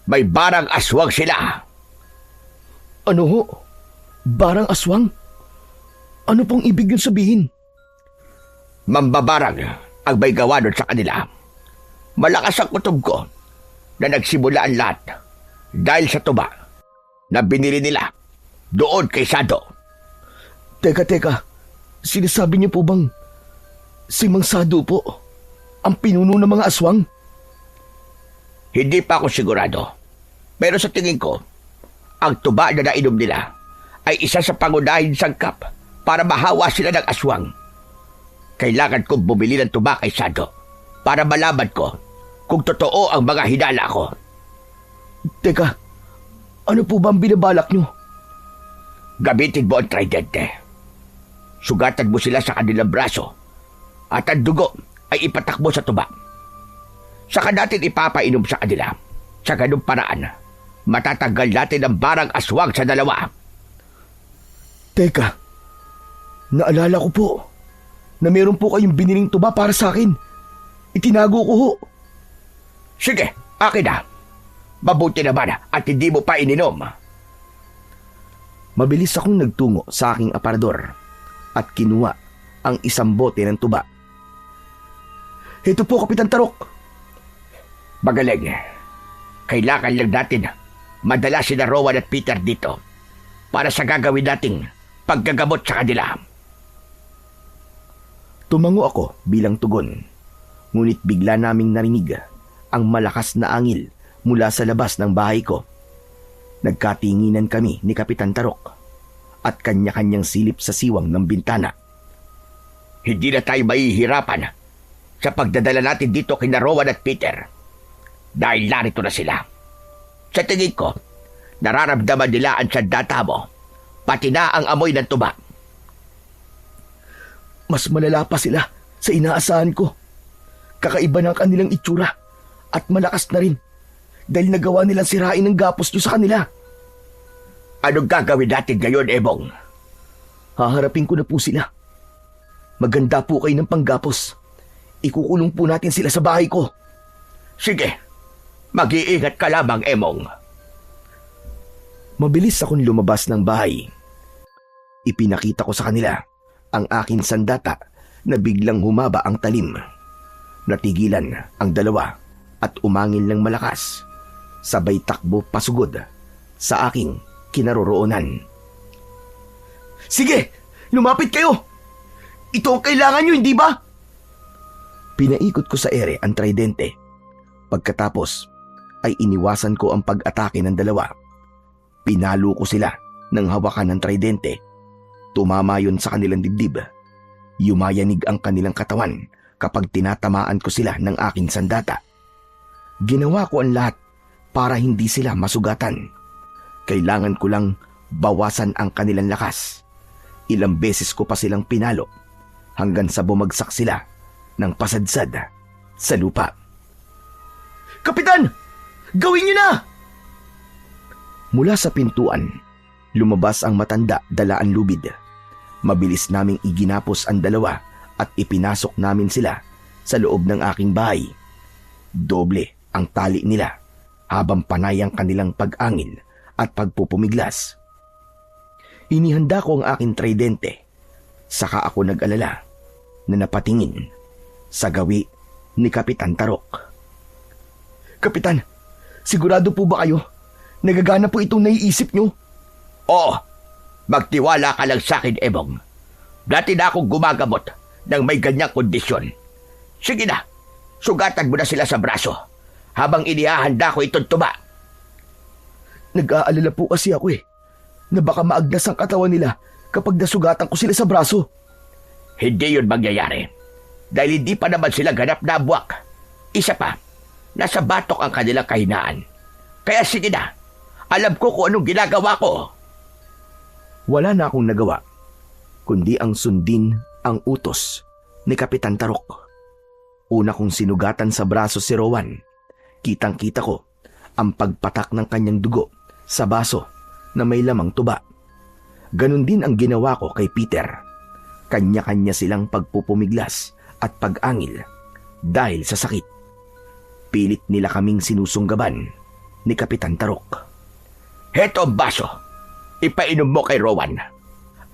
may barang aswang sila. Ano ho? Barang aswang? Ano pong ibig yun sabihin? Mambabarang ang may gawa nun sa kanila. Malakas ang kutob ko na nagsimula ang lahat dahil sa tuba na binili nila doon kay Sado. Teka. Sinasabi niyo po bang si Mang Sado po ang pinuno ng mga aswang? Hindi pa ako sigurado. Pero sa tingin ko, ang tuba na nainom nila ay isa sa pangunahing sangkap para mahawa sila ng aswang. Kailangan kong bumili ng tuba kay Sado para malaman ko kung totoo ang mga hinala ko. Teka, ano po ba ang binabalak niyo? Gamitin mo ang tridente. Sugatan mo sila sa kanilang braso at ang dugo ay ipatakbo sa tuba. Saka natin ipapainom sa kanila. Sa ganung paraan, matatanggal natin ang barang aswang sa dalawa. Teka, naalala ko po na meron po kayong biniling tuba para sa akin. Itinago ko ho. Sige, akin na. Mabuti naman at hindi mo pa ininom. Mabilis akong nagtungo sa aking aparador at kinuha ang isang bote ng tuba. Ito po, Kapitan Tarok. Magaling. Kailangan lang natin madala sina Rowan at Peter dito para sa gagawin nating paggagamot sa kanila. Tumango ako bilang tugon. Ngunit bigla naming narinig ang malakas na angil mula sa labas ng bahay ko. Nagkatinginan kami ni Kapitan Tarok at kanya-kanyang silip sa siwang ng bintana. Hindi na tayo mahihirapan sa pagdadala natin dito kina Rowan at Peter dahil narito na sila. Sa tingin ko, nararamdaman nila ang sandata mo, pati na ang amoy ng tuba. Mas malala pa sila sa inaasahan ko. Kakaiba ng kanilang itsura at malakas na rin dahil nagawa nilang sirain ng gapos nyo sa kanila. Anong gagawin natin ngayon, Ebong? Haharapin ko na po sila. Maganda po kayo ng panggapos. Ikukulong po natin sila sa bahay ko. Sige, mag-iingat ka lamang, Emong. Mabilis akong lumabas ng bahay. Ipinakita ko sa kanila ang aking sandata na biglang humaba ang talim. Natigilan ang dalawa at umangil ng malakas. Sabay takbo pasugod sa aking kinaroroonan. Sige, lumapit kayo! Ito ang kailangan nyo, hindi ba? Pinaikot ko sa ere ang tridente. Pagkatapos ay iniwasan ko ang pag-atake ng dalawa. Pinalo ko sila ng hawakan ng tridente. Tumama yun sa kanilang dibdib. Yumayanig ang kanilang katawan kapag tinatamaan ko sila ng aking sandata. Ginawa ko ang lahat para hindi sila masugatan. Kailangan ko lang bawasan ang kanilang lakas. Ilang beses ko pa silang pinalo hanggang sa bumagsak sila ng pasadsad sa lupa. Kapitan! Gawin niyo na! Mula sa pintuan, lumabas ang matanda dala ang lubid. Mabilis naming iginapos ang dalawa at ipinasok namin sila sa loob ng aking bahay. Doble ang tali nila habang panay ang kanilang pag-angil at pagpupumiglas. Inihanda ko ang aking tridente. Saka ako nag-alala na napatingin sa gawi ni Kapitan Tarok. Kapitan, sigurado po ba kayo? Nagagana po itong naiisip nyo? Oo, magtiwala ka lang sa akin, Ebong. Dati na akong gumagamot ng may ganyang kondisyon. Sige na, sugatan mo na sila sa braso habang inihahanda ko itong tuba. Nag-aalala po kasi ako na baka maagnas ang katawan nila kapag nasugatan ko sila sa braso. Hindi yun mangyayari dahil hindi pa naman sila ganap na buwak. Isa pa, nasa batok ang kanilang kahinaan. Kaya sige na, alam ko kung anong ginagawa ko. Wala na akong nagawa, kundi ang sundin ang utos ni Kapitan Tarok. Una kong sinugatan sa braso si Rowan. Kitang-kita ko ang pagpatak ng kanyang dugo sa baso na may lamang tuba. Ganon din ang ginawa ko kay Peter. Kanya-kanya silang pagpupumiglas at pag-angil dahil sa sakit. Pilit nila kaming sinusunggaban ni Kapitan Tarok. Heto ang baso. ipainom mo kay Rowan.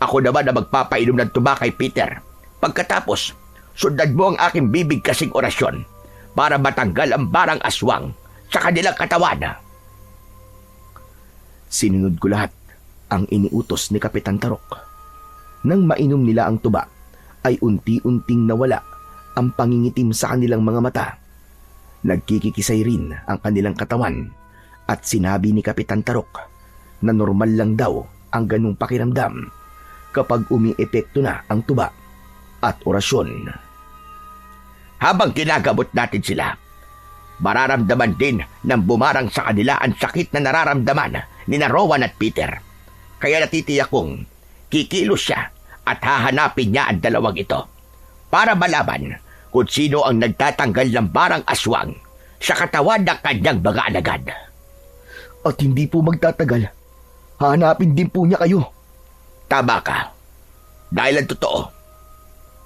Ako naman na magpapainom ng tuba kay Peter. Pagkatapos, sundan mo ang aking bibig kasing orasyon para matanggal ang barang aswang sa kanilang katawan. Sinunod ko lahat ang iniutos ni Kapitan Tarok. Nang mainom nila ang tuba, ay unti-unting nawala ang pangingitim sa kanilang mga mata. Nagkikikisay rin ang kanilang katawan at sinabi ni Kapitan Tarok na normal lang daw ang ganung pakiramdam kapag umiepekto na ang tuba at orasyon. Habang ginagamot natin sila, mararamdaman din ng bumarang sa kanila ang sakit na nararamdaman ni Rowan at Peter. Kaya natitiyak kong kikilos siya at hahanapin niya ang dalawang ito para malaman kung sino ang nagtatanggal ng barang aswang sa katawan ng kanyang mga alagad. At hindi po magtatagal, hahanapin din po niya kayo. Tama ka. Dahil ang totoo,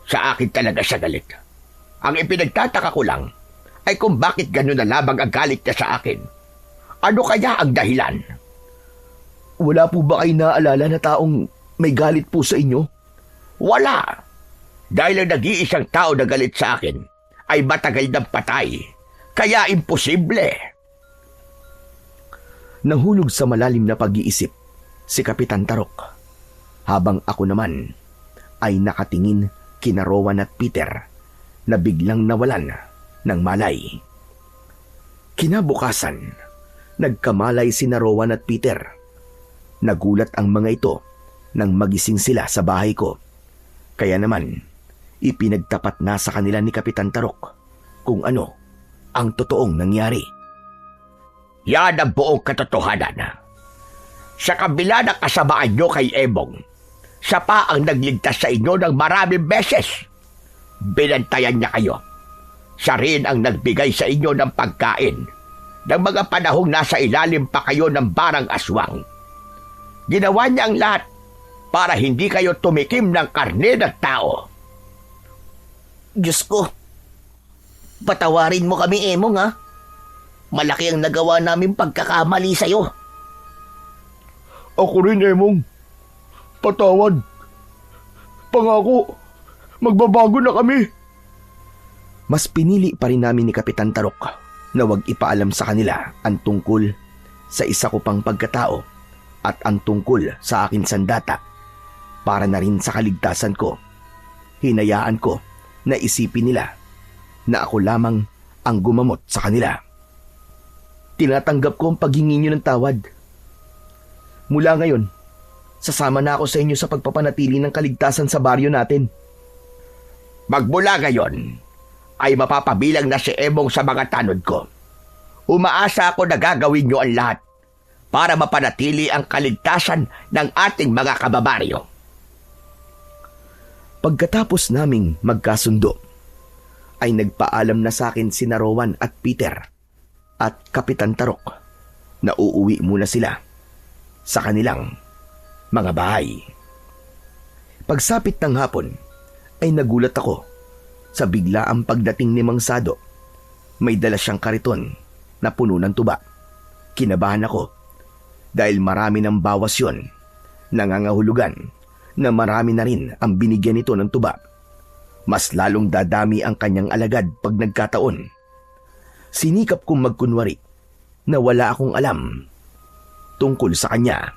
sa akin talaga siya galit. Ang ipinagtataka ko lang ay kung bakit gano'n na lamang ang galit niya sa akin. Ano kaya ang dahilan? Wala po ba kayo naaalala na taong may galit po sa inyo? Wala. Dahil ang nag-iisang tao na galit sa akin ay matagal ng patay. Kaya imposible. Nahulog sa malalim na pag-iisip si Kapitan Tarok, habang ako naman ay nakatingin kina Rowan at Peter na biglang nawalan ng malay. Kinabukasan, nagkamalay sina Rowan at Peter. Nagulat ang mga ito nang magising sila sa bahay ko. Kaya naman, ipinagtapat na sa kanila ni Kapitan Tarok kung ano ang totoong nangyari. Yan ang buong katotohanan. Sa kabila ng kasamaan nyo kay Emong, siya pa ang nagligtas sa inyo ng maraming beses. Binantayan niya kayo. Siya rin ang nagbigay sa inyo ng pagkain ng mga panahong nasa ilalim pa kayo ng barang aswang. Ginawa niya ang lahat para hindi kayo tumikim ng karne ng tao. Diyos ko, patawarin mo kami, Emong, ha? Malaki ang nagawa namin pagkakamali sa'yo. Ako rin, Emong. Patawad. Pangako, magbabago na kami. Mas pinili pa rin namin ni Kapitan Tarok na huwag ipaalam sa kanila ang tungkol sa isa ko pang pagkatao at ang tungkol sa akin sandata para na rin sa kaligtasan ko. Hinayaan ko na isipin nila na ako lamang ang gumamot sa kanila. Tinatanggap ko ang paghingi niyo ng tawad. Mula ngayon, sasama na ako sa inyo sa pagpapanatili ng kaligtasan sa baryo natin. Magmula ngayon, ay mapapabilang na si Emong sa mga tanod ko. Umaasa ako na gagawin niyo ang lahat para mapanatili ang kaligtasan ng ating mga kababaryo. Pagkatapos naming magkasundo, ay nagpaalam na sa akin sina Rowan at Peter at Kapitan Tarok na uuwi muna sila sa kanilang mga bahay. Pagsapit ng hapon, ay nagulat ako sa biglaang pagdating ni Mang Sado. May dala siyang kariton na puno ng tuba. Kinabahan ako dahil marami ng bawas yon. Nangangahulugan na marami na rin ang binigyan nito ng tuba. Mas lalong dadami ang kanyang alagad pag nagkataon. Sinikap kong magkunwari na wala akong alam tungkol sa kanya.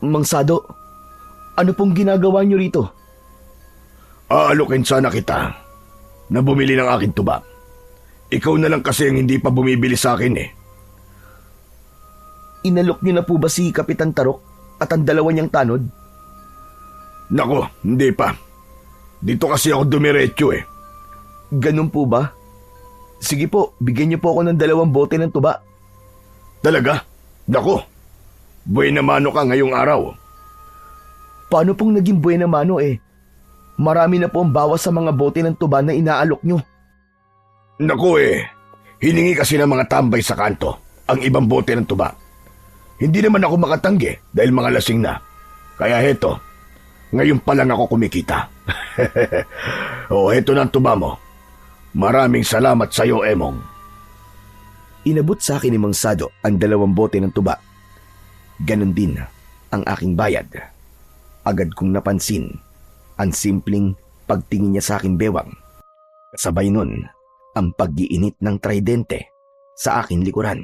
Mang Sado, ano pong ginagawa niyo rito? Aalokin sana kita na bumili ng aking tuba. Ikaw na lang kasi ang hindi pa bumibili sa akin eh. Inalok niyo na po ba si Kapitan Tarok at ang dalawa niyang tanod? Nako, hindi pa. Dito kasi ako dumiretso eh. Ganun po ba? Sige po, bigyan niyo po ako ng 2 bote ng tuba. Talaga? Nako, buena mano ka ngayong araw. Paano pong naging buena mano eh? Marami na po ang bawas sa mga bote ng tuba na inaalok nyo. Naku hiningi kasi ng mga tambay sa kanto ang ibang bote ng tuba. Hindi naman ako makatanggi dahil mga lasing na. Kaya heto, ngayon pa lang ako kumikita. Heto na ang tuba mo. Maraming salamat sa iyo, Emong. Inabot sa akin ni Mang Sado ang 2 bote ng tuba. Ganon din ang aking bayad. Agad kong napansin ang simpleng pagtingin niya sa aking bewang. Kasabay nun ang pag-iinit ng tridente sa aking likuran.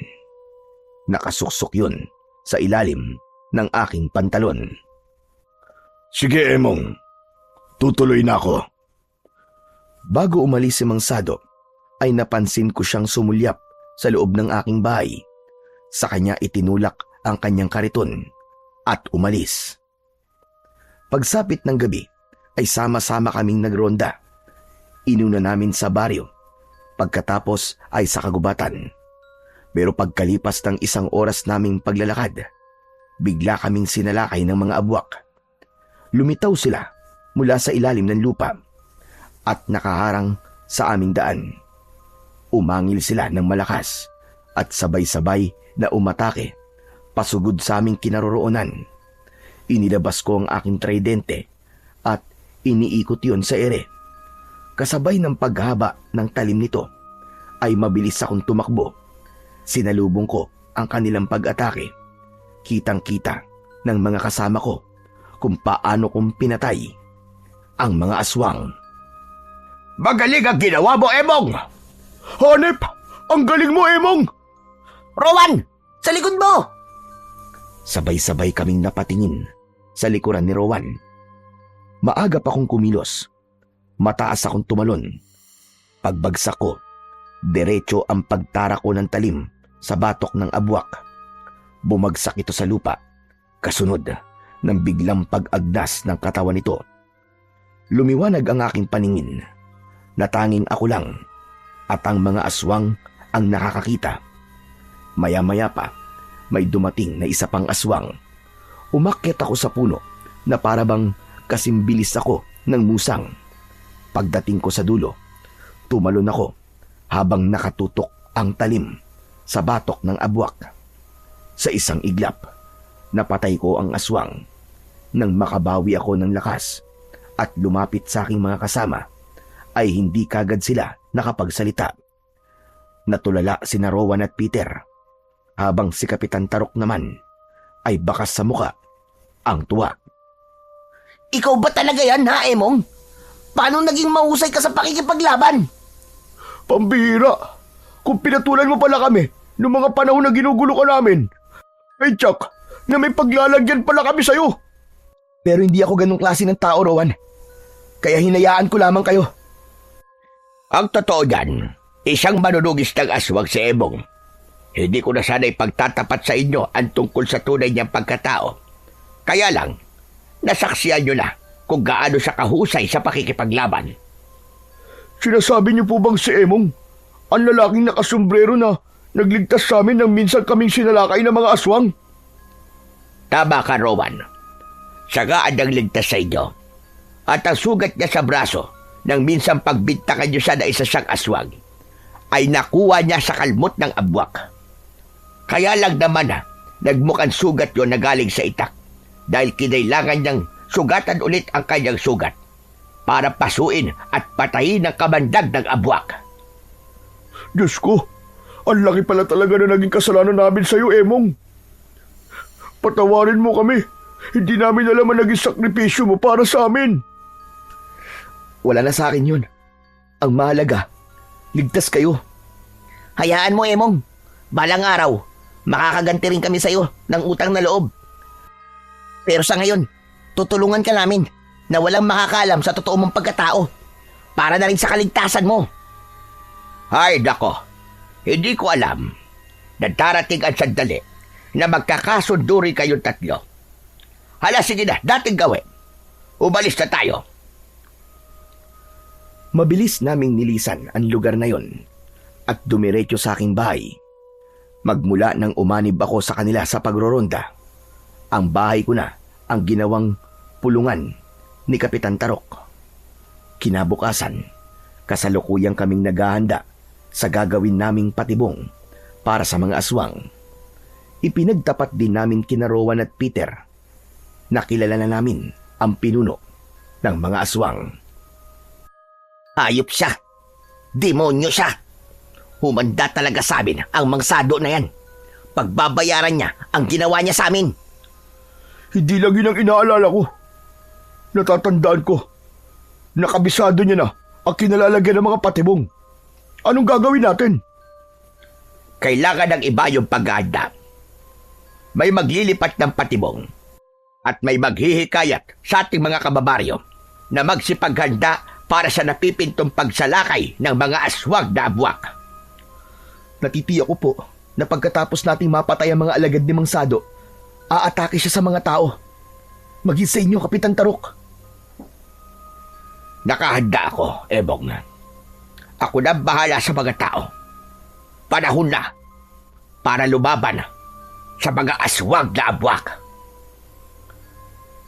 Nakasuksok yun sa ilalim ng aking pantalon. Sige, Emong. Tutuloy na ako. Bago umalis si Mang Sado, ay napansin ko siyang sumulyap sa loob ng aking bahay. Sa kanya itinulak ang kanyang kariton at umalis. Pagsapit ng gabi ay sama-sama kaming nagronda. Inuna namin sa baryo. Pagkatapos ay sa kagubatan. Pero pagkalipas ng 1 oras naming paglalakad, bigla kaming sinalakay ng mga abwak. Lumitaw sila mula sa ilalim ng lupa at nakaharang sa aming daan. Umangil sila ng malakas at sabay-sabay na umatake pasugod sa aming kinaroroonan. Inilabas ko ang aking tridente at iniikot yon sa ere. Kasabay ng paghaba ng talim nito ay mabilis akong tumakbo. Sinalubong ko ang kanilang pag-atake. Kitang-kita ng mga kasama ko kung paano kong pinatay ang mga aswang. Magaling ang ginawa mo, Emong! Hanep! Ang galing mo, Emong! Rowan! Sa likod mo! Sabay-sabay kaming napatingin sa likuran ni Rowan. Maaga pa akong kumilos. Mataas akong tumalon. Pagbagsak ko, diretso ang pagtara ko ng talim sa batok ng abwak. Bumagsak ito sa lupa, kasunod ng biglang pag-agnas ng katawan nito. Lumiwanag ang aking paningin. Natanging ako lang at ang mga aswang ang nakakakita. Maya-maya pa, may dumating na isa pang aswang. Umakyat ako sa puno na parabang kasimbilis ako ng musang. Pagdating ko sa dulo, tumalon ako habang nakatutok ang talim sa batok ng abwak. Sa isang iglap, napatay ko ang aswang. Nang makabawi ako ng lakas at lumapit sa aking mga kasama, ay hindi kagad sila nakapagsalita. Natulala si Rowan at Peter, habang si Kapitan Tarok naman ay bakas sa muka ang tuwa. Ikaw ba talaga yan, ha, Emong? Paano naging mahusay ka sa pakikipaglaban? Pambihira! Kung pinatulan mo pala kami noong mga panahon na ginugulo ka namin. Ay, Chuck, na may paglalagyan pala kami sa'yo. Pero hindi ako ganong klase ng tao, Rowan. Kaya hinayaan ko lamang kayo. Ang totoo yan, isang manunugis ng aswang si Emong. Hindi ko na sana ipagtatapat sa inyo ang tungkol sa tunay niyang pagkatao. Kaya lang, nasaksiyan nyo na kung gaano siya kahusay sa pakikipaglaban. Sinasabi niyo po bang si Emong, ang lalaking nakasombrero na nagligtas sa amin nang minsan kaming sinalakay ng mga aswang? Tama ka, Rowan. Siya nga ang nagligtas sa inyo. At ang sugat niya sa braso nang minsan pagbintakan niyo siya na isa siyang aswang ay nakuha niya sa kalmot ng abwak. Kaya lang naman nagmukhang sugat yon na galing sa itak dahil kinailangan niyang sugatan ulit ang kanyang sugat para pasuin at patayin ang kamandag ng abwak. Diyos ko, ang laki pala talaga na naging kasalanan namin sa'yo, Emong. Patawarin mo kami. Hindi namin alam ang naging sakripisyo mo para sa amin. Wala na sa akin yun. Ang mahalaga, ligtas kayo. Hayaan mo, Emong. Balang araw, makakaganti rin kami sa'yo ng utang na loob. Pero sa ngayon, tutulungan ka namin na walang makakaalam sa totoo mong pagkatao para na rin sa kaligtasan mo. Ay, nako. Hindi ko alam na darating ang sandali na magkakasundo rin kayong tatlo. Hala, sige na, dating gawin. Umalis na tayo. Mabilis naming nilisan ang lugar na yon at dumiretso sa aking bahay. Magmula nang umanib ako sa kanila sa pagroronda, ang bahay ko na ang ginawang pulungan ni Kapitan Tarok. Kinabukasan, kasalukuyang kaming naghahanda sa gagawin naming patibong para sa mga aswang. Ipinagtapat din namin kina Rowan at Peter. Nakilala na namin ang pinuno ng mga aswang. Hayop siya. Demonyo siya. Humanda talaga sa amin ang mangsado na yan. Pagbabayaran niya ang ginawa niya sa amin. Hindi lang yun ang inaalala ko. Natatandaan ko. Nakabisado niya na ang kinalalagyan ng mga patibong. Anong gagawin natin? Kailangan ng iba yung paghahanda. May maglilipat ng patibong at may maghihikayat sa ating mga kababaryo na magsipaghanda para sa napipintong pagsalakay ng mga aswang na abwak. Natitiyak ko po na pagkatapos nating mapatay ang mga alagad ni Mang Sado, aatake siya sa mga tao. Maging sa inyo, Kapitan Tarok. Nakahanda ako, Ebong. Ako na bahala sa mga tao. Panahon na para lumaban sa mga aswang na abwak.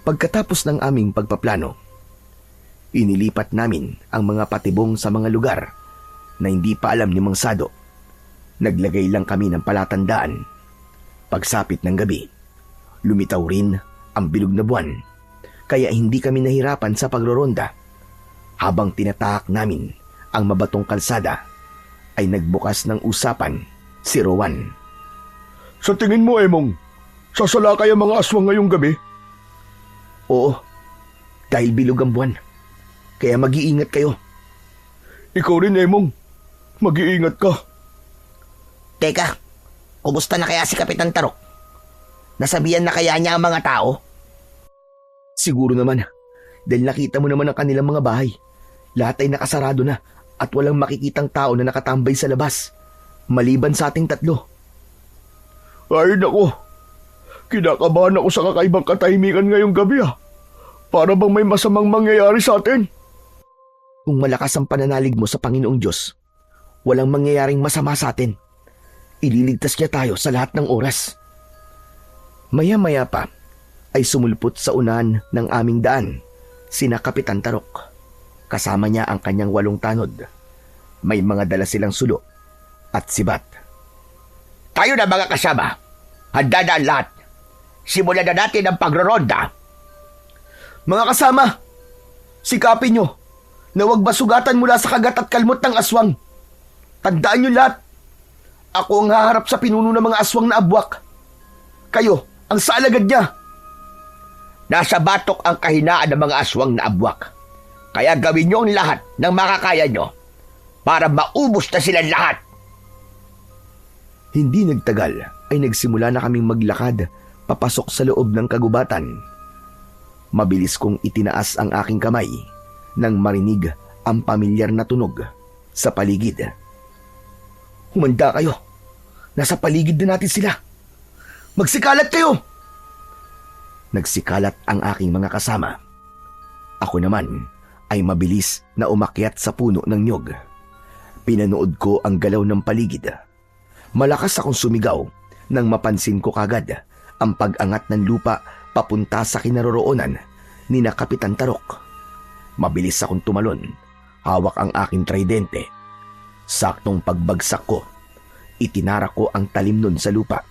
Pagkatapos ng aming pagpaplano, inilipat namin ang mga patibong sa mga lugar na hindi pa alam ni Mang Sado. Naglagay lang kami ng palatandaan. Pagsapit ng gabi, lumitaw rin ang bilog na buwan, kaya hindi kami nahirapan sa pagroronda. Habang tinatahak namin ang mabatong kalsada, ay nagbukas ng usapan si Rowan. Sa tingin mo, Emong, sasalakay ang mga aswang ngayong gabi? Oo, dahil bilog ang buwan. Kaya mag-iingat kayo. Ikaw rin, Emong. Mag-iingat ka. Teka, kumusta na kaya si Kapitan Tarok? Nasabihan na kaya niya ang mga tao? Siguro naman, dahil nakita mo naman ang kanilang mga bahay. Lahat ay nakasarado na at walang makikitang tao na nakatambay sa labas, maliban sa ating tatlo. Ay, nako. Kinakabahan ako sa kakaibang katahimikan ngayong gabi, ah. Para bang may masamang mangyayari sa atin? Kung malakas ang pananalig mo sa Panginoong Diyos, walang mangyayaring masama sa atin. Ililigtas niya tayo sa lahat ng oras. Maya-maya pa ay sumulpot sa unahan ng aming daan sina Kapitan Tarok. Kasama niya ang kanyang 8 tanod. May mga dala silang sulo at sibat. Tayo na mga kasama. Handa na ang lahat. Simulan na natin ang pagroronda. Mga kasama, sikapin nyo na huwag basugatan mula sa kagat at kalmot ng aswang. Tandaan nyo lahat. Ako ang haharap sa pinuno ng mga aswang na abwak. Kayo ang saalagad niya. Nasa batok ang kahinaan ng mga aswang na abwak. Kaya gawin niyo ang lahat ng makakaya niyo para maubos na silang lahat. Hindi nagtagal ay nagsimula na kaming maglakad papasok sa loob ng kagubatan. Mabilis kong itinaas ang aking kamay nang marinig ang pamilyar na tunog sa paligid. Humanda kayo. Nasa paligid na natin sila. Magsikalat kayo! Nagsikalat ang aking mga kasama. Ako naman ay mabilis na umakyat sa puno ng nyog. Pinanood ko ang galaw ng paligid. Malakas akong sumigaw nang mapansin ko kagad ang pag-angat ng lupa papunta sa kinaroroonan ni na Kapitan Tarok. Mabilis akong tumalon. Hawak ang aking tridente. Saktong pagbagsak ko, itinara ko ang talim nun sa lupa.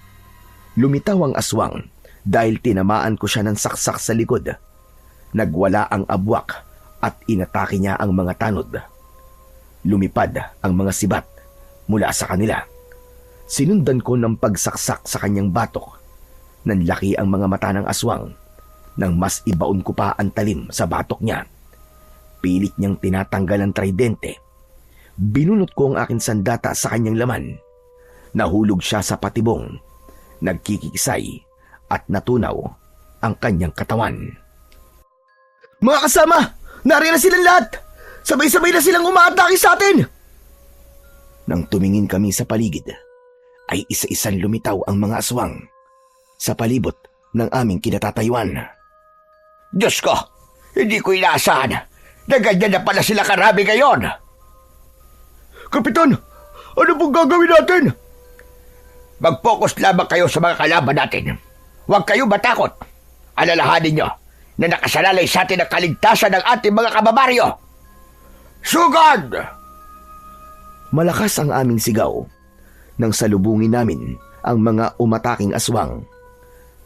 Lumitaw ang aswang dahil tinamaan ko siya ng saksak sa likod. Nagwala ang abwak at inatake niya ang mga tanod. Lumipad ang mga sibat mula sa kanila. Sinundan ko ng pagsaksak sa kanyang batok. Nanlaki ang mga mata ng aswang nang mas ibaon ko pa ang talim sa batok niya. Pilit niyang tinatanggal ang tridente. Binunot ko ang aking sandata sa kanyang laman. Nahulog siya sa patibong. Nagkikisay at natunaw ang kanyang katawan. Mga kasama! Nariyan na silang lahat! Sabay-sabay na silang umaatake sa atin! Nang tumingin kami sa paligid, ay isa-isang lumitaw ang mga aswang sa palibot ng aming kinatatayuan. Diyos ko, hindi ko inaasahan na ganyan na pala sila karami ngayon. Kapitan, ano pong gagawin natin? Mag-focus lamang kayo sa mga kalaban natin. Huwag kayo matakot. Alalahanin nyo na nakasalalay sa atin ang kaligtasan ng ating mga kababaryo. Sugod! Malakas ang aming sigaw nang salubungin namin ang mga umataking aswang.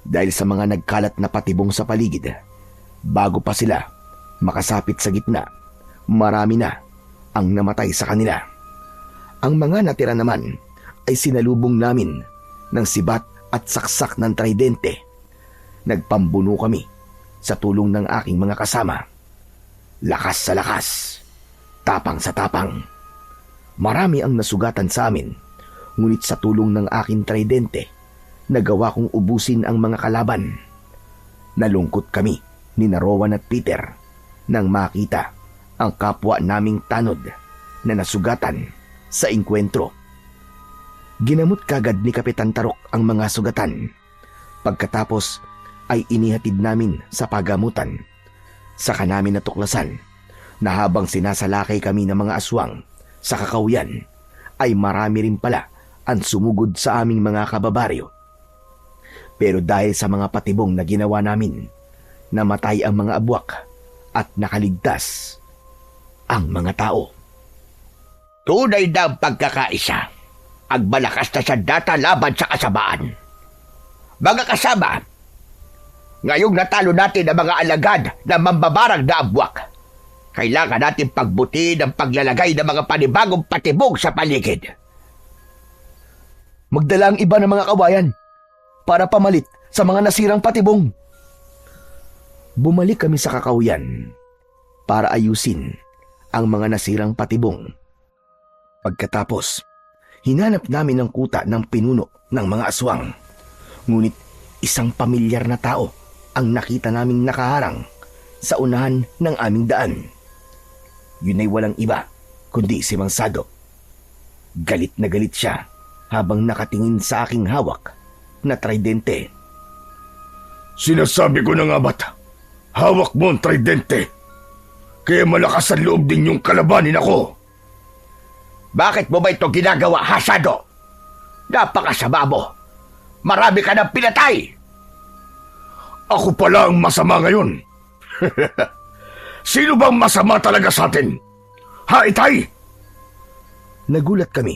Dahil sa mga nagkalat na patibong sa paligid, bago pa sila makasapit sa gitna, marami na ang namatay sa kanila. Ang mga natira naman ay sinalubong namin ng sibat at saksak ng tridente. Nagpambuno kami sa tulong ng aking mga kasama. Lakas sa lakas, tapang sa tapang. Marami ang nasugatan sa amin, ngunit sa tulong ng aking tridente, nagawa kong ubusin ang mga kalaban. Nalungkot kami ni Rowan at Peter nang makita ang kapwa naming tanod na nasugatan sa engkwentro. Ginamot kagad ni Kapitan Tarok ang mga sugatan. Pagkatapos ay inihatid namin sa pagamutan. Saka namin natuklasan na habang sinasalakay kami ng mga aswang sa kakawyan, ay marami rin pala ang sumugod sa aming mga kababaryo. Pero dahil sa mga patibong na ginawa namin, namatay ang mga abwak at nakaligtas ang mga tao. Tunay na ang pagkakaisa. Ang malakas na sandata laban sa kasamaan. Mga kasama, ngayong natalo natin ang mga alagad na mambabarang na abwak, kailangan natin pagbutin ang paglalagay ng mga panibagong patibong sa paligid. Magdala ang iba ng mga kawayan para pamalit sa mga nasirang patibong. Bumalik kami sa kakawyan para ayusin ang mga nasirang patibong. Pagkatapos, hinanap namin ang kuta ng pinuno ng mga aswang. Ngunit isang pamilyar na tao ang nakita naming nakaharang sa unahan ng aming daan. Yun ay walang iba kundi si Mang Sado. Galit na galit siya habang nakatingin sa aking hawak na tridente. Sinasabi ko na nga ba't, hawak mo ang tridente. Kaya malakas ang loob din yung kalabanin ako. Bakit mo ba ito ginagawa, Hasado? Napakasama mo. Marami ka ng pinatay. Ako pala ang masama ngayon. Sino bang masama talaga sa atin? Ha, Itay? Nagulat kami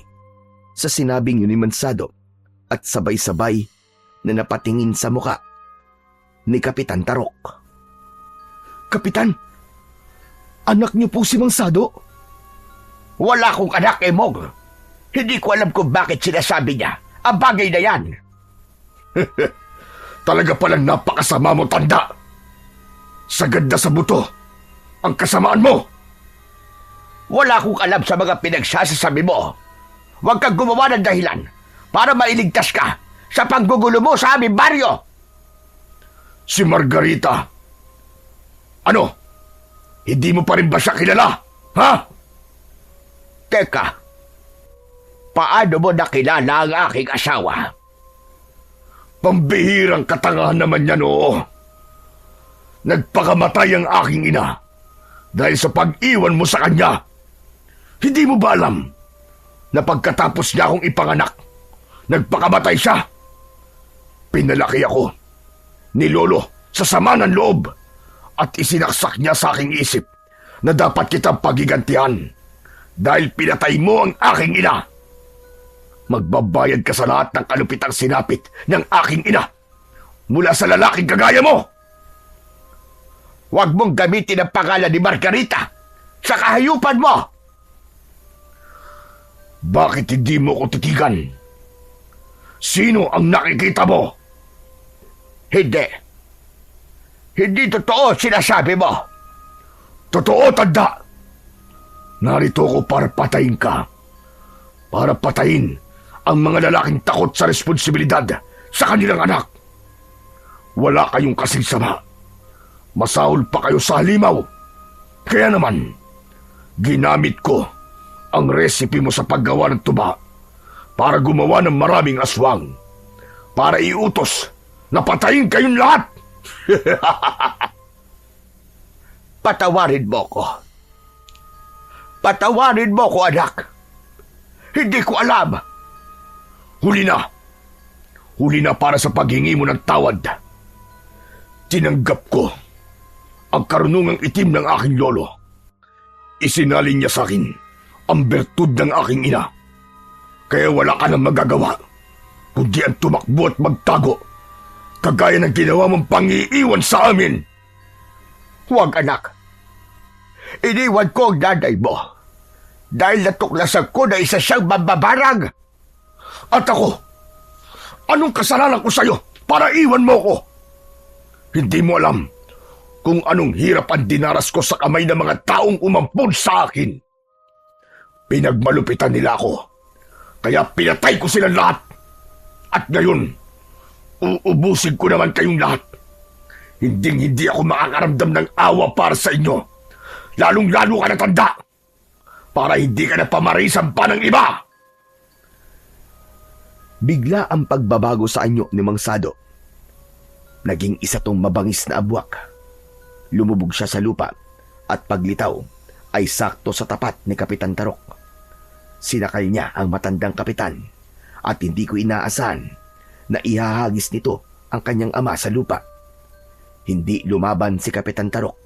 sa sinabing yun ni Mansado at sabay-sabay na napatingin sa muka ni Kapitan Tarok. Kapitan, anak niyo po si Mansado? Wala akong anak, Emong. Hindi ko alam kung bakit sinasabi niya ang bagay na yan. Talaga palang napakasama mo, tanda. Sagad na sa buto ang kasamaan mo. Wala akong alam sa mga pinagsasasabi mo. Huwag kang gumawa ng dahilan para mailigtas ka sa panggugulo mo sa aming baryo. Si Margarita. Ano? Hindi mo pa rin ba siya kilala? Ha? Teka, paano mo nakilala ang aking asawa? Pambihirang katangahan naman yan, oo. Nagpakamatay ang aking ina dahil sa pag-iwan mo sa kanya. Hindi mo ba alam na pagkatapos niya akong ipanganak, nagpakamatay siya? Pinalaki ako ni Lolo sa sama ng loob at isinaksak niya sa aking isip na dapat kitang pagigantihan dahil pinatay mo ang aking ina. Magbabayad ka sa lahat ng kalupitang sinapit ng aking ina mula sa lalaking kagaya mo. Huwag mong gamitin ang pangalan ni Margarita sa kahayupan mo. Bakit hindi mo ko titigan? Sino ang nakikita mo? Hindi. Hindi totoo sinasabi mo. Totoo, tanda. Narito ko para patayin ka. Para patayin ang mga lalaking takot sa responsibilidad sa kanilang anak. Wala kayong kasing sama. Masahol pa kayo sa halimaw. Kaya naman, ginamit ko ang recipe mo sa paggawa ng tuba para gumawa ng maraming aswang. Para iutos na patayin kayong lahat. Patawarin mo ko. Patawarin mo ko, anak. Hindi ko alam. Huli na. Huli na para sa paghingi mo ng tawad. Tinanggap ko ang karunungang itim ng aking lolo. Isinalin niya sa akin ang bertud ng aking ina. Kaya wala ka nang magagawa kundi ang tumakbo at magtago, kagaya ng ginawa mong pangiiwan sa amin. Huwag, anak. Iniwan ko ang nanay mo dahil natuklasan ko na isa siyang mambabarang. At ako, anong kasalanan ko sa'yo para iwan mo ko? Hindi mo alam kung anong hirap ang dinaras ko sa kamay ng mga taong umampun sa akin. Pinagmalupitan nila ako, kaya pinatay ko silang lahat. At ngayon, uubusin ko naman kayong lahat. Hindi ako makakaramdam ng awa para sa inyo. Lalong-lalo ka na tanda, para hindi ka na pamarisan pa ng iba. Bigla ang pagbabago sa anyo ni Mang Sado. Naging isa tong mabangis na abwak. Lumubog siya sa lupa at paglitaw ay sakto sa tapat ni Kapitan Tarok. Sinakal niya ang matandang kapitan at hindi ko inaasahan na ihahagis nito ang kanyang ama sa lupa. Hindi lumaban si Kapitan Tarok.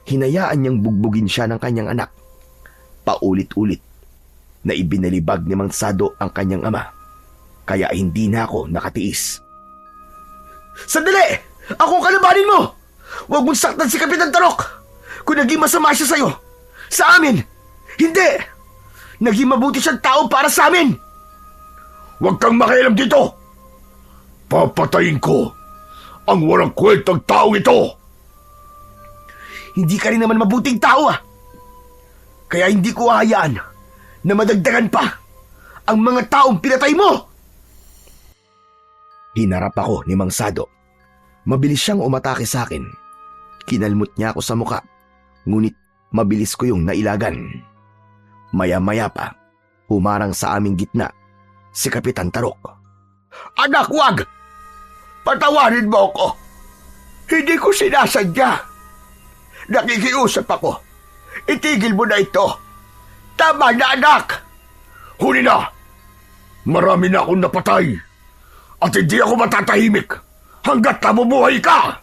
Hinayaan niyang bugbugin siya ng kanyang anak. Paulit-ulit na ibinalibag ni Mang Sado ang kanyang ama. Kaya hindi na ako nakatiis. Sandali! Ako ang kalabanin mo! Huwag mong saktan si Kapitan Tarok! Kung naging masama siya sa'yo, sa amin, hindi! Naging mabuti siyang tao para sa amin! Huwag kang makialam dito! Papatayin ko ang walang kwentang taong ito! Hindi ka rin naman mabuting tao ah! Kaya hindi ko hahayaan na madagdagan pa ang mga taong pinatay mo! Hinarap ako ni Mang Sado. Mabilis siyang umatake sa akin. Kinalmot niya ako sa muka, ngunit mabilis ko yung nailagan. Maya-maya pa, humarang sa aming gitna si Kapitan Tarok. Anak, wag! Patawarin mo ako! Hindi ko sinasadya! Nakikiusap ako! Itigil mo na ito! Tama na, anak! Huli na! Marami na akong napatay! At hindi ako matatahimik hanggat nabubuhay ka!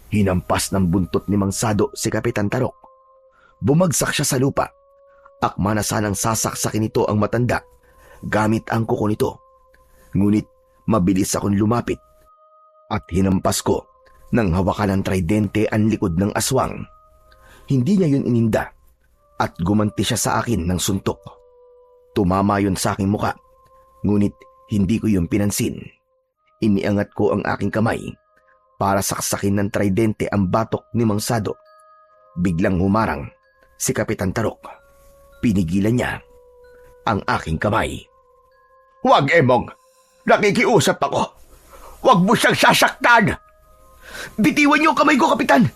Hinampas ng buntot ni Mang Sado si Kapitan Tarok. Bumagsak siya sa lupa. Akma na sanang sasaksakin nito ang matanda gamit ang kuko nito. Ngunit mabilis akong lumapit at hinampas ko nang hawakan ng tridente ang likod ng aswang. Hindi niya yun ininda at gumanti siya sa akin ng suntok. Tumama yun sa aking muka, ngunit hindi ko yung pinansin. Iniangat ko ang aking kamay para saksakin ng tridente ang batok ni Mang Sado. Biglang humarang si Kapitan Tarok. Pinigilan niya ang aking kamay. Huwag, Emong! Nakikiusap ako! Huwag mo siyang sasaktan! Bitiwan niyo ang kamay ko, Kapitan!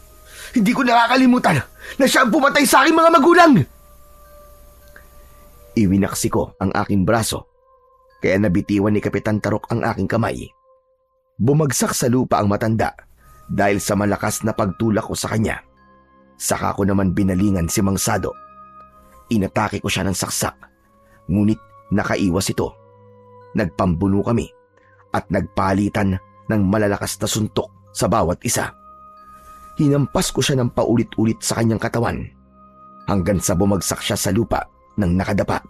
Hindi ko nakakalimutan na siya ang pumatay sa aking mga magulang! Iwinaksi ko ang aking braso, kaya nabitiwan ni Kapitan Tarok ang aking kamay. Bumagsak sa lupa ang matanda dahil sa malakas na pagtulak ko sa kanya. Saka ko naman binalingan si Mang Sado. Inatake ko siya ng saksak, ngunit nakaiwas ito. Nagpambuno kami at nagpalitan ng malalakas na suntok sa bawat isa. Hinampas ko siya ng paulit-ulit sa kanyang katawan hanggang sa bumagsak siya sa lupa ng nakadapa.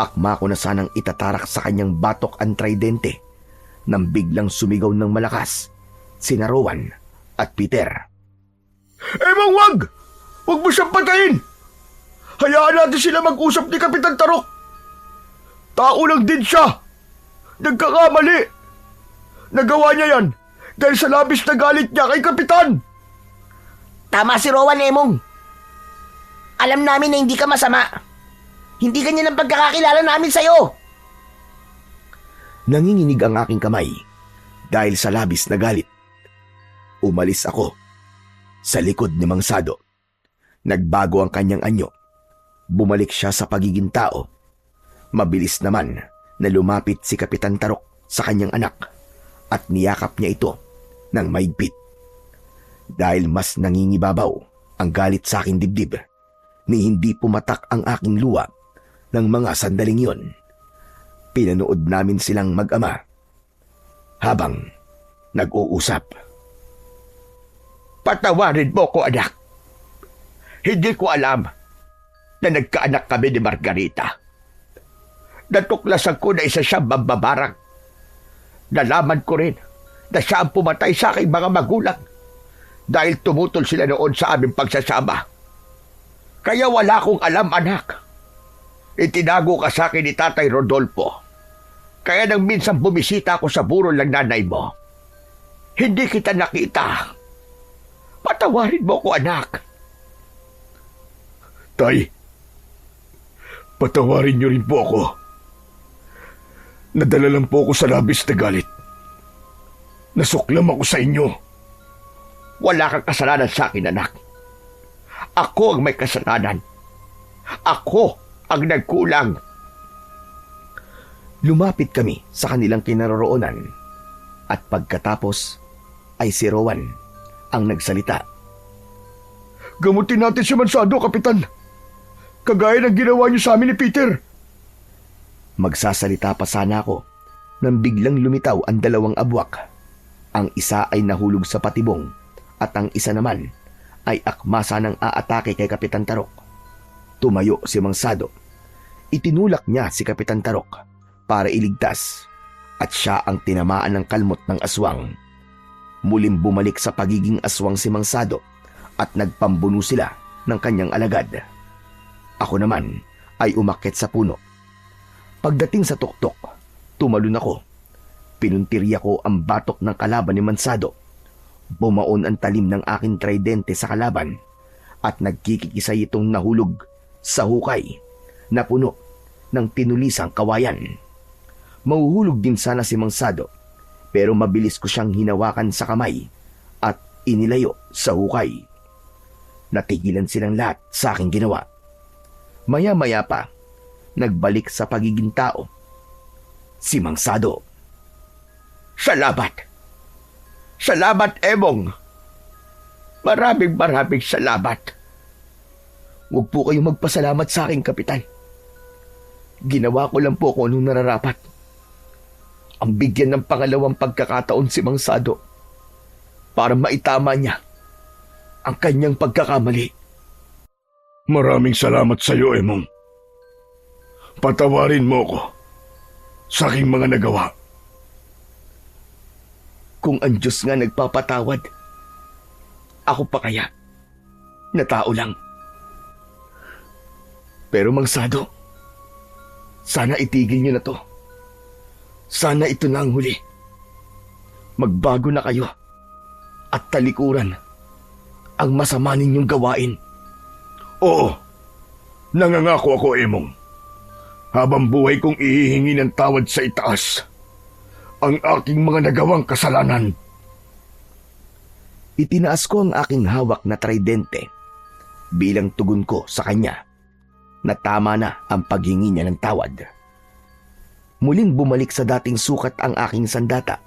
Akma ko na sanang itatarak sa kanyang batok ang tridente nang biglang sumigaw ng malakas sina Rowan at Peter. Emong, wag! Huwag mo siyang patayin! Hayaan natin sila mag-usap ni Kapitan Tarok! Tao lang din siya! Nagkakamali! Nagawa niya yan dahil sa labis na galit niya kay Kapitan! Tama si Rowan, Emong. Alam namin na hindi ka masama. Hindi ganyan ang pagkakakilala namin sa'yo. Nanginginig ang aking kamay dahil sa labis na galit. Umalis ako sa likod ni Mang Sado. Nagbago ang kanyang anyo. Bumalik siya sa pagiging tao. Mabilis naman na lumapit si Kapitan Tarok sa kanyang anak at niyakap niya ito ng maigpit. Dahil mas nangingibabaw ang galit sa aking dibdib, ni hindi pumatak ang aking luha ng mga sandaling yon. Pinanood namin silang mag-ama habang nag-uusap. Patawarin mo ko, anak. Hindi ko alam na nagkaanak kami ni Margarita. Natuklasan ko na isa siyang mambabarang. Nalaman ko rin na siya ang pumatay sa aking mga magulang dahil tumutol sila noon sa aming pagsasama. Kaya wala akong alam, anak. Itinago ka sa akin ni Tatay Rodolfo. Kaya nang minsan bumisita ako sa burol ng nanay mo, hindi kita nakita. Patawarin mo ko, anak. Tay, patawarin niyo rin po ako. Nadala lang po ako sa labis na galit. Nasuklam ako sa inyo. Wala kang kasalanan sa akin, anak. Ako ang may kasalanan. Ako ang nagkulang. Lumapit kami sa kanilang kinaroroonan at pagkatapos ay si Rowan ang nagsalita. Gamutin natin si Mansado, Kapitan. Kagaya ng ginawa niyo sa amin ni Peter. Magsasalita pa sana ako nang biglang lumitaw ang dalawang abwak. Ang isa ay nahulog sa patibong at ang isa naman ay akmasa ng aatake kay Kapitan Tarok. Tumayo si Mang Sado. Itinulak niya si Kapitan Tarok para iligtas at siya ang tinamaan ng kalmot ng aswang. Muling bumalik sa pagiging aswang si Mang Sado at nagpambuno sila ng kanyang alagad. Ako naman ay umakyat sa puno. Pagdating sa tuktok, tumalon ako. Pinuntirya ko ang batok ng kalaban ni Mansado. Bumaon ang talim ng aking tridente sa kalaban at nagkikikisay itong nahulog sa hukay na puno ng tinulisang kawayan. Mahuhulog din sana si Mansado pero mabilis ko siyang hinawakan sa kamay at inilayo sa hukay. Natigilan silang lahat sa aking ginawa. Maya-maya pa, nagbalik sa pagiging tao si Mansado. Salamat! Salamat, Emong! Maraming salamat. Huwag po kayong magpasalamat sa akin, Kapitan. Ginawa ko lang po kung anong nararapat. Ang bigyan ng pangalawang pagkakataon si Mang Sado para maitama niya ang kanyang pagkakamali. Maraming salamat sa iyo, Emong. Patawarin mo ko sa aking mga nagawa. Kung ang Diyos nga nagpapatawad, ako pa kaya na tao lang. Pero Mang Sado, sana itigil niyo na to. Sana ito na ang huli. Magbago na kayo at talikuran ang masama ninyong gawain. Oo, nangangako ako, Emong. Habang buhay kong ihihingi ng tawad sa itaas ang aking mga nagawang kasalanan. Itinaas ko ang aking hawak na tridente bilang tugon ko sa kanya na tama na ang paghingi niya ng tawad. Muling bumalik sa dating sukat ang aking sandata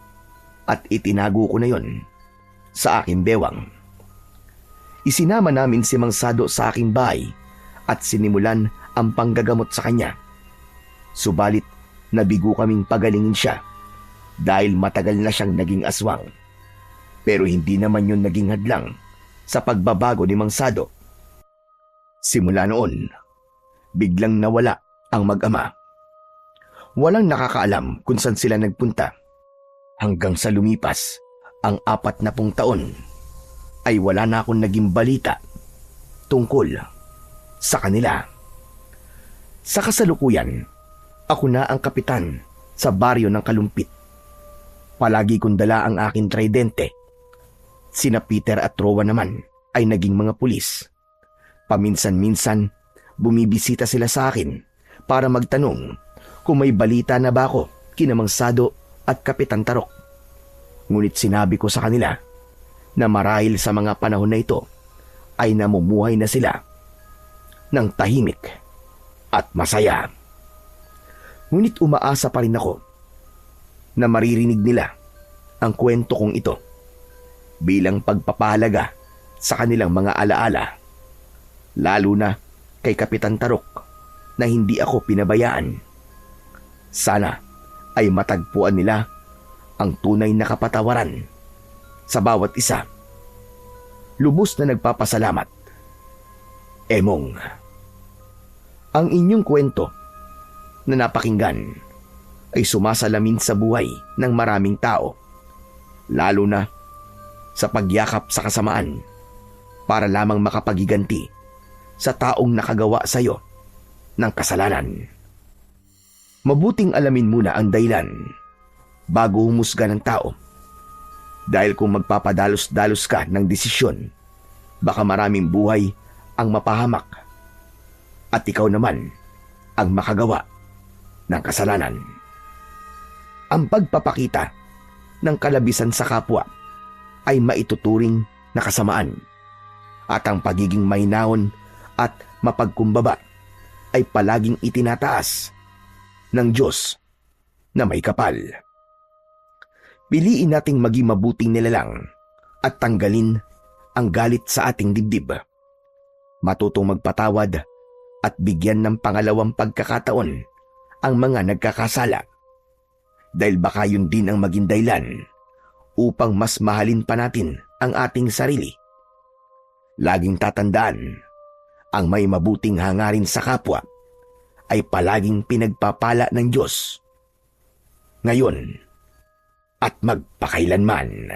at itinago ko na yon sa aking bewang. Isinama namin si Mang Sado sa aking bahay at sinimulan ang panggagamot sa kanya. Subalit nabigo kaming pagalingin siya dahil matagal na siyang naging aswang. Pero hindi naman yun naging hadlang sa pagbabago ni Mang Sado. Simula noon, biglang nawala ang mag-ama. Walang nakakaalam kung saan sila nagpunta. Hanggang sa lumipas ang 40 taon, ay wala na akong naging balita tungkol sa kanila. Sa kasalukuyan, ako na ang kapitan sa baryo ng Kalumpit. Palagi kong dala ang aking tridente. Sina Peter at Rowan naman ay naging mga pulis. Paminsan-minsan, bumibisita sila sa akin para magtanong kung may balita na ba ako kina Mang Sado at Kapitan Tarok. Ngunit sinabi ko sa kanila na marahil sa mga panahon na ito ay namumuhay na sila ng tahimik at masaya. Ngunit umaasa pa rin ako na maririnig nila ang kwento kong ito bilang pagpapahalaga sa kanilang mga alaala, lalo na kay Kapitan Tarok na hindi ako pinabayaan. Sana ay matagpuan nila ang tunay na kapatawaran sa bawat isa. Lubos na nagpapasalamat, Emong. Ang inyong kwento na napakinggan ay sumasalamin sa buhay ng maraming tao, lalo na sa pagyakap sa kasamaan para lamang makapagiganti sa taong nakagawa sa iyo ng kasalanan. Mabuting alamin muna ang dahilan bago humusga ng tao. Dahil kung magpapadalos-dalos ka ng desisyon, baka maraming buhay ang mapahamak at ikaw naman ang makagawa ng kasalanan. Ang pagpapakita ng kalabisan sa kapwa ay maituturing na kasamaan at ang pagiging mahinahon at mapagkumbaba ay palaging itinataas ng Diyos na may kapal. Piliin nating maging mabuting nilalang at tanggalin ang galit sa ating dibdib. Matutong magpatawad at bigyan ng pangalawang pagkakataon ang mga nagkakasala. Dahil baka yun din ang maging dahilan upang mas mahalin pa natin ang ating sarili. Laging tatandaan, ang may mabuting hangarin sa kapwa ay palaging pinagpapala ng Diyos. Ngayon at magpakailanman.